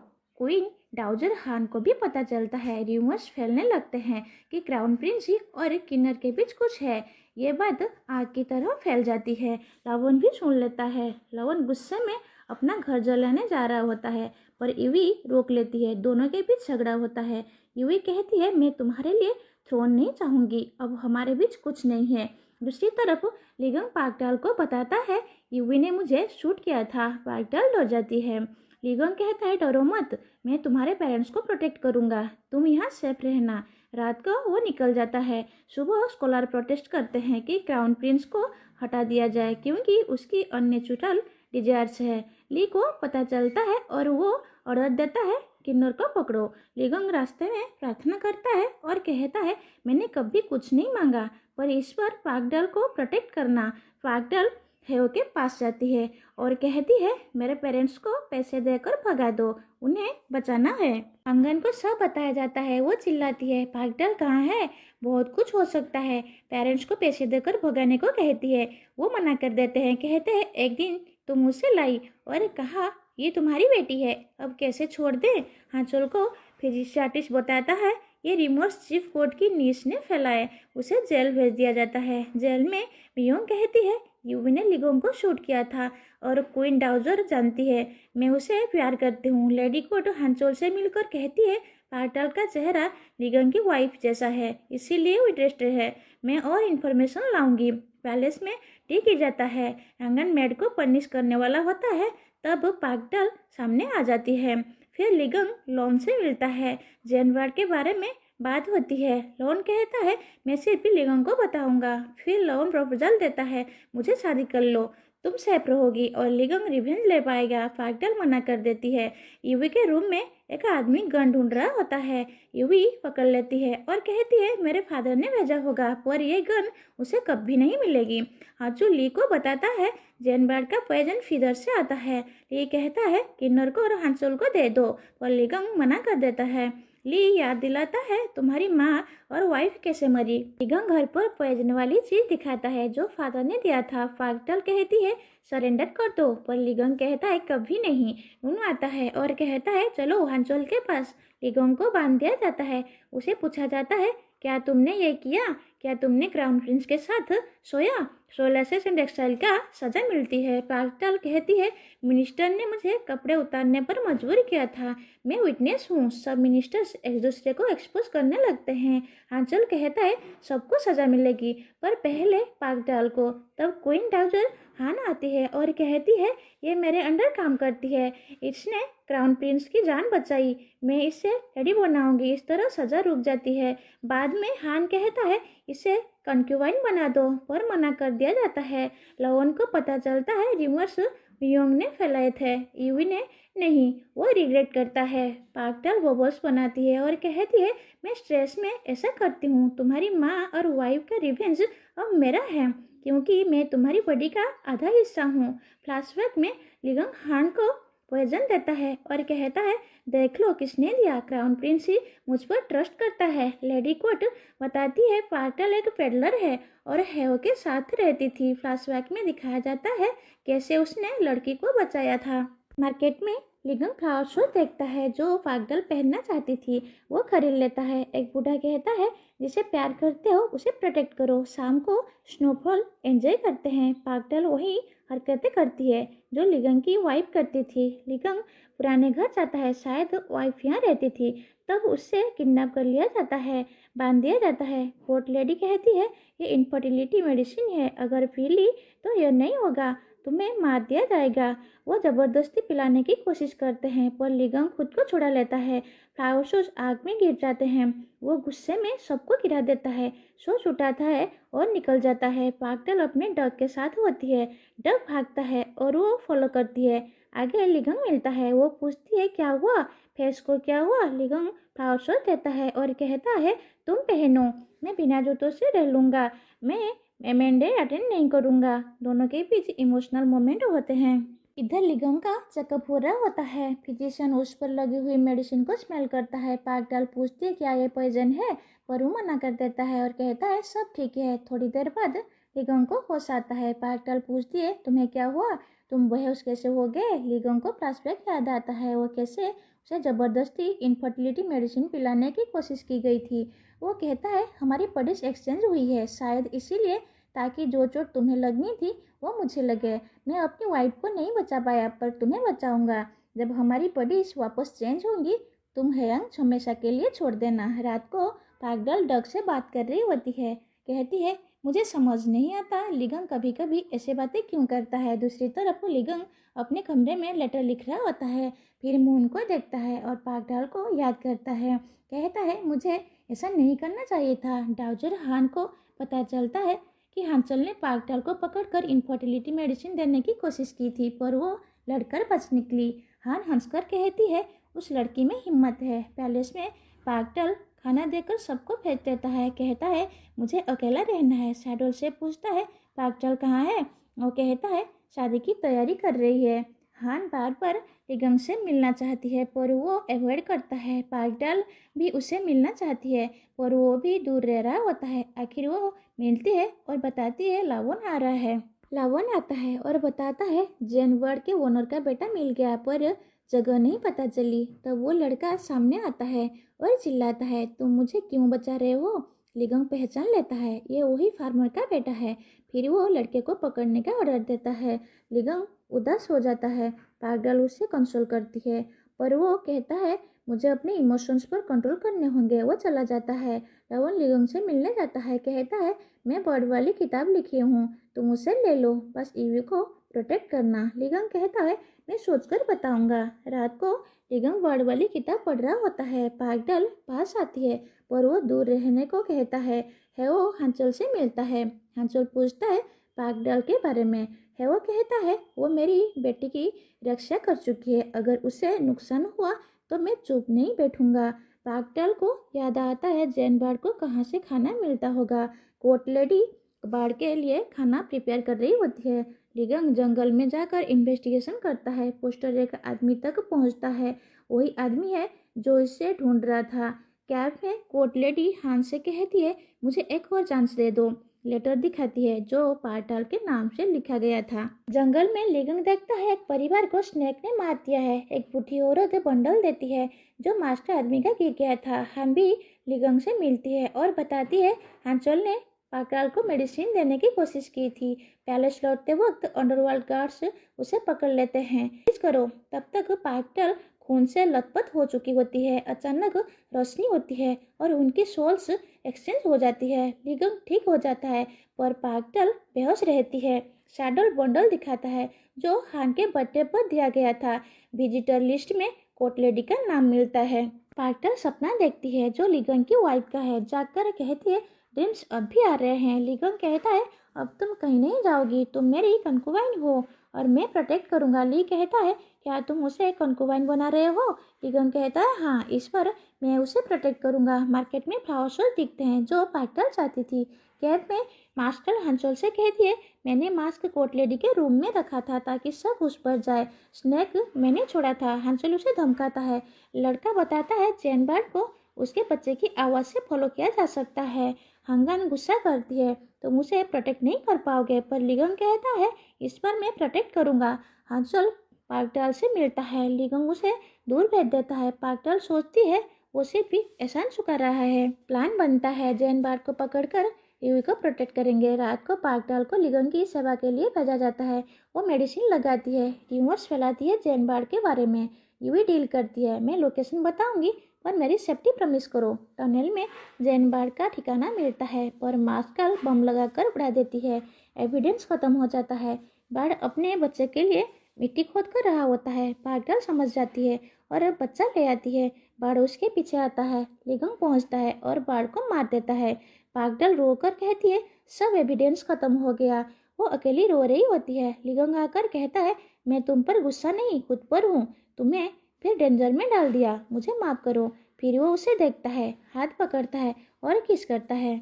क्वीन डाउजर हान को भी पता चलता है। र्यूमर्स फैलने लगते हैं कि क्राउन प्रिंस और किन्नर के बीच कुछ है। ये बात आग की तरह फैल जाती है। लवन भी सुन लेता है। लवन गुस्से में अपना घर जलाने जा रहा होता है, पर यूवी रोक लेती है। दोनों के बीच झगड़ा होता है। यूवी कहती है मैं तुम्हारे लिए थ्रोन नहीं चाहूँगी, अब हमारे बीच कुछ नहीं है। दूसरी तरफ लिगंग पागडाल को बताता है यूवी ने मुझे शूट किया था। पागडाल डर जाती है। लिगंग कहता है डरो मत, मैं तुम्हारे पेरेंट्स को प्रोटेक्ट करूंगा, तुम यहाँ सेफ रहना। रात को वो निकल जाता है। सुबह स्कॉलर प्रोटेस्ट करते हैं कि क्राउन प्रिंस को हटा दिया जाए क्योंकि उसकी अननेचुरल डिजायर्स है। ली को पता चलता है और वो ऑर्डर देता है किन्नर को पकड़ो। लिगंग रास्ते में प्रार्थना करता है और कहता है मैंने कभी कुछ नहीं मांगा, पर इस पर पागडाल को प्रोटेक्ट करना। पागडाल हेओ के पास जाती है और कहती है मेरे पेरेंट्स को पैसे देकर भगा दो, उन्हें बचाना है। अंगन को सब बताया जाता है। वो चिल्लाती है पागडाल कहाँ है? बहुत कुछ हो सकता है। पेरेंट्स को पैसे देकर भगाने को कहती है। वो मना कर देते हैं। कहते हैं एक दिन तुम मुझसे लाई और कहा ये तुम्हारी बेटी है, अब कैसे छोड़ दे? हांचोल को फिजिशियाटिस्ट बताता है ये रिमोर्स चीफ कोर्ट की नीस ने फैलाए, उसे जेल भेज दिया जाता है। जेल में मियोंग कहती है यूवी ने लिगोंग को शूट किया था और क्वीन डाउजर जानती है मैं उसे प्यार करती हूँ। लेडी कोर्ट हांचोल से मिलकर कहती है पागडाल का चेहरा लिगोंग की वाइफ जैसा है, इसीलिए वो इंटरेस्टेड है। मैं और इन्फॉर्मेशन लाऊंगी। पैलेस में टी गिर जाता है। आंगन मेड को पनिश करने वाला होता है। तब पागडाल सामने आ जाती है। फिर लिगंग लॉन से मिलता है। जेनवार्ड के बारे में बात होती है। लॉन कहता है मैं सिर्फ लिगंग को बताऊंगा। फिर लॉन प्रपोजल देता है मुझे शादी कर लो, तुम सेफ रहोगी और लिगंग रिवेंज ले पाएगा। पागडाल मना कर देती है। यूवी के रूम में एक आदमी गन ढूंढ रहा होता है। यूवी पकड़ लेती है और कहती है मेरे फादर ने भेजा होगा, पर यह गन उसे कभी नहीं मिलेगी। हाचू ली को बताता है जेनबार्ड का पॉइजन फीदर से आता है। ली कहता है किन्नर को और हांसोल को दे दो, पर लिगंग मना कर देता है। ली याद दिलाता है तुम्हारी माँ और वाइफ कैसे मरी। लिगंग घर पर पॉइजन वाली चीज दिखाता है जो फादर ने दिया था। पागडाल कहती है सरेंडर कर दो, पर लिगंग कहता है कभी नहीं। नून आता है और कहता है चलो हांचोल के पास। लिगंग को बांध दिया जाता है। उसे पूछा जाता है क्या तुमने ये किया? क्या तुमने क्राउन प्रिंस के साथ सोया? 16 से टेक्सटाइल का सजा मिलती है। पागडाल कहती है मिनिस्टर ने मुझे कपड़े उतारने पर मजबूर किया था, मैं विटनेस हूँ। सब मिनिस्टर्स एक दूसरे को एक्सपोज करने लगते हैं। हांचल कहता है सबको सजा मिलेगी, पर पहले पागडाल को। तब क्वीन डाउजर हान आती है और कहती है ये मेरे अंडर काम करती है, इसने क्राउन प्रिंस की जान बचाई, मैं इसे रेडी बनाऊंगी। इस तरह सजा रुक जाती है। बाद में हान कहता है इसे कंक्यूवाइन बना दो, पर मना कर दिया जाता है। लवन को पता चलता है रिमर्स मियोंग ने फैलाए थे, यूवी ने नहीं। वो रिग्रेट करता है। पागडाल बबल्स बनाती है और कहती है मैं स्ट्रेस में ऐसा करती हूँ। तुम्हारी माँ और वाइफ का रिवेंज अब मेरा है क्योंकि मैं तुम्हारी बॉडी का आधा हिस्सा हूँ। फ्लैशबैक में लिगंग हान को पॉइजन देता है और कहता है देख लो किसने दिया, क्राउन प्रिंस ही मुझ पर ट्रस्ट करता है। लेडी कोट बताती है पागडाल एक पेडलर है और हेओ के साथ रहती थी। फ्लैशबैक में दिखाया जाता है कैसे उसने लड़की को बचाया था। मार्केट में लिगंग फ्लावर शो देखता है जो पागडल पहनना चाहती थी वो खरीद लेता है। एक बूढ़ा कहता है जिसे प्यार करते हो उसे प्रोटेक्ट करो। शाम को स्नोफॉल एंजॉय करते हैं। पागडल वही हरकतें करती है जो लिगंग की वाइफ करती थी। लिगंग पुराने घर जाता है, शायद वाइफ यहाँ रहती थी। तब उससे किडनैप कर लिया जाता है, बांध दिया जाता है। कोर्ट लेडी कहती है ये इनफर्टिलिटी मेडिसिन है, अगर पी ली तो यह नहीं होगा, तुम्हें मार दिया जाएगा। वो ज़बरदस्ती पिलाने की कोशिश करते हैं पर लिगंग खुद को छुड़ा लेता है। फ्लावर शोज आग में गिर जाते हैं। वो गुस्से में सबको गिरा देता है, शोज उठाता है और निकल जाता है। पागडल अपने डग के साथ होती है। डग भागता है और वो फॉलो करती है। आगे लिगंग मिलता है। वो पूछती है क्या हुआ, फेस को क्या हुआ। लिगंग फ्लावर शो देता है और कहता है तुम पहनो, मैं बिना जूतों से रह लूँगा, मैं मंडे अटेंड नहीं करूँगा। दोनों के बीच इमोशनल मोमेंट होते हैं। इधर लिगंग का चेकअप हो रहा होता है। फिजिशियन उस पर लगी हुई मेडिसिन को स्मेल करता है। पागडल पूछती है क्या ये पॉइजन है, पर वो मना कर देता है और कहता है सब ठीक है। थोड़ी देर बाद लिगंग को होश आता है। पागडल पूछती है तुम्हें क्या हुआ, तुम बेहोश कैसे हो गए। लिगंग को फ्लैशबैक याद आता है वो कैसे उसे ज़बरदस्ती इनफर्टिलिटी मेडिसिन पिलाने की कोशिश की गई थी। वो कहता है हमारी बॉडीज एक्सचेंज हुई है, शायद इसीलिए, ताकि जो चोट तुम्हें लगनी थी वो मुझे लगे। मैं अपनी वाइफ को नहीं बचा पाया पर तुम्हें बचाऊंगा। जब हमारी बॉडीज वापस चेंज होंगी तुम हैंग हमेशा के लिए छोड़ देना। रात को पागडल डग से बात कर रही होती है। कहती है मुझे समझ नहीं आता लिगंग कभी कभी ऐसे बातें क्यों करता है। दूसरी तरफ लिगंग अपने कमरे में लेटर लिख रहा होता है। फिर मून को देखता है और पागडल को याद करता है। कहता है मुझे ऐसा नहीं करना चाहिए था। डाउजर हान को पता चलता है कि हांचल ने पागडल को पकड़कर इनफर्टिलिटी मेडिसिन देने की कोशिश की थी पर वो लड़कर बच निकली। हान हंसकर कहती है उस लड़की में हिम्मत है। पैलेस में पागडल खाना देकर सबको भेज देता है। कहता है मुझे अकेला रहना है। शैडोल से पूछता है पागडल कहाँ है। वो कहता है शादी की तैयारी कर रही है। हान बार बार लिगंग से मिलना चाहती है पर वो अवॉइड करता है। पागडल भी उससे मिलना चाहती है पर वो भी दूर रह रहा होता है। आखिर वो मिलती है और बताती है लावन आ रहा है। लावन आता है और बताता है जैन वर्ड के ओनर का बेटा मिल गया पर जगह नहीं पता चली। तब वो लड़का सामने आता है और चिल्लाता है तुम मुझे क्यों बचा रहे हो। लिगंग पहचान लेता है ये वही फार्मर का बेटा है। फिर वो लड़के को पकड़ने का ऑर्डर देता है। लिगंग उदास हो जाता है। पागडल उससे कंसोल करती है पर वो कहता है मुझे अपने इमोशंस पर कंट्रोल करने होंगे। वो चला जाता है। रावण लिगंग से मिलने जाता है। कहता है मैं बर्ड वाली किताब लिखी हूँ, तुम उसे ले लो, बस ईवी को प्रोटेक्ट करना। लिगंग कहता है मैं सोचकर बताऊंगा। रात को लिगंग बर्ड वाली किताब पढ़ रहा होता है। पागडल पास आती है पर वो दूर रहने को कहता है। वो हांचल से मिलता है। हांचल पूछता है पागडल के बारे में। वो कहता है वो मेरी बेटी की रक्षा कर चुकी है, अगर उसे नुकसान हुआ तो मैं चुप नहीं बैठूंगा। पागडल को याद आता है जैन बार्ड को कहाँ से खाना मिलता होगा। कोर्ट लेडी बार्ड के लिए खाना प्रिपेयर कर रही होती है। लिगंग जंगल में जाकर इन्वेस्टिगेशन करता है। पोस्टर एक आदमी तक पहुंचता है। वही आदमी है जो इसे ढूंढ रहा था। कैब में कोर्ट लेडी हान से कहती है मुझे एक और चांस दे दो। लेटर दिखाती है जो पागडल के नाम से लिखा गया था। जंगल में लिगंग देखता है एक परिवार को स्नेक ने मार दिया है। एक बूढ़ी औरत बंडल देती है जो मास्टर आदमी का गिर गया था। हान भी लिगंग से मिलती है और बताती है हांचल ने पागडल को मेडिसिन देने की कोशिश की थी। पैलेस लौटते वक्त अंडरवर्ल्ड गार्ड्स उसे पकड़ लेते हैं। करो तब तक पागडल खून से लथपथ हो चुकी होती है। अचानक रोशनी होती है और उनकी सोल्स एक्सचेंज हो जाती है। लिगंग ठीक हो जाता है पर पागडल बेहोश रहती है। शैडोल बंडल दिखाता है जो हान के बर्थडे पर दिया गया था। विजिटर लिस्ट में कोर्ट लेडी का नाम मिलता है। पागडल सपना देखती है जो लिगंग की वाइफ का है। जाकर कहती है ड्रीम्स अब भी आ रहे हैं। लिगंग कहता है अब तुम कहीं नहीं जाओगी, तुम मेरी कंकुबाइन हो और मैं प्रोटेक्ट करूंगा। ली कहता है क्या तुम उसे कंकुबाइन बना रहे हो। लिगंग कहता है हाँ, इस पर मैं उसे प्रोटेक्ट करूंगा। मार्केट में फ्लावर शो दिखते हैं जो पागडल चाहती थी। कैब में मास्टर हांचल से कहती है मैंने मास्क कोर्ट लेडी के रूम में रखा था ताकि सब उस पर जाए। स्नेक मैंने छोड़ा था। हांचल उसे धमकाता है। लड़का बताता है जैन बार्ड को उसके बच्चे की आवाज़ से फॉलो किया जा सकता है। हंगन गुस्सा करती है तुम उसे प्रोटेक्ट नहीं कर पाओगे, पर लिगंग कहता है इस पर मैं प्रोटेक्ट करूंगा। हांचल पागडाल से मिलता है। लिगंग उसे दूर भेज देता है। पागडाल सोचती है वो सिर्फ भी एहसान चुका रहा है। प्लान बनता है, जैन बार्क को पकड़कर यूवी को प्रोटेक्ट करेंगे। रात को पागडाल को लिगंग की सेवा के लिए भेजा जाता है। वो मेडिसिन लगाती है, र्यूमर्स फैलाती है जैन बार्क के बारे में। यूवी डील करती है, मैं लोकेशन बताऊंगी पर मेरी सेफ्टी प्रॉमिस करो। टनल में जैन बार्क का ठिकाना मिलता है पर मास्कल बम लगाकर उड़ा देती है। एविडेंस खत्म हो जाता है। बार्क अपने बच्चे के लिए मिट्टी खोद कर रहा होता है। पागडाल समझ जाती है और बच्चा ले आती है। बाड़ उसके पीछे आता है। लिगंग पहुंचता है और बाड़ को मार देता है। पागडाल रोकर कहती है सब एविडेंस खत्म हो गया। वो अकेली रो रही होती है। लिगंग आकर कहता है मैं तुम पर गुस्सा नहीं, खुद पर हूँ। तुम्हें फिर डेंजर में डाल दिया, मुझे माफ करो। फिर वो उसे देखता है, हाथ पकड़ता है और किस करता है।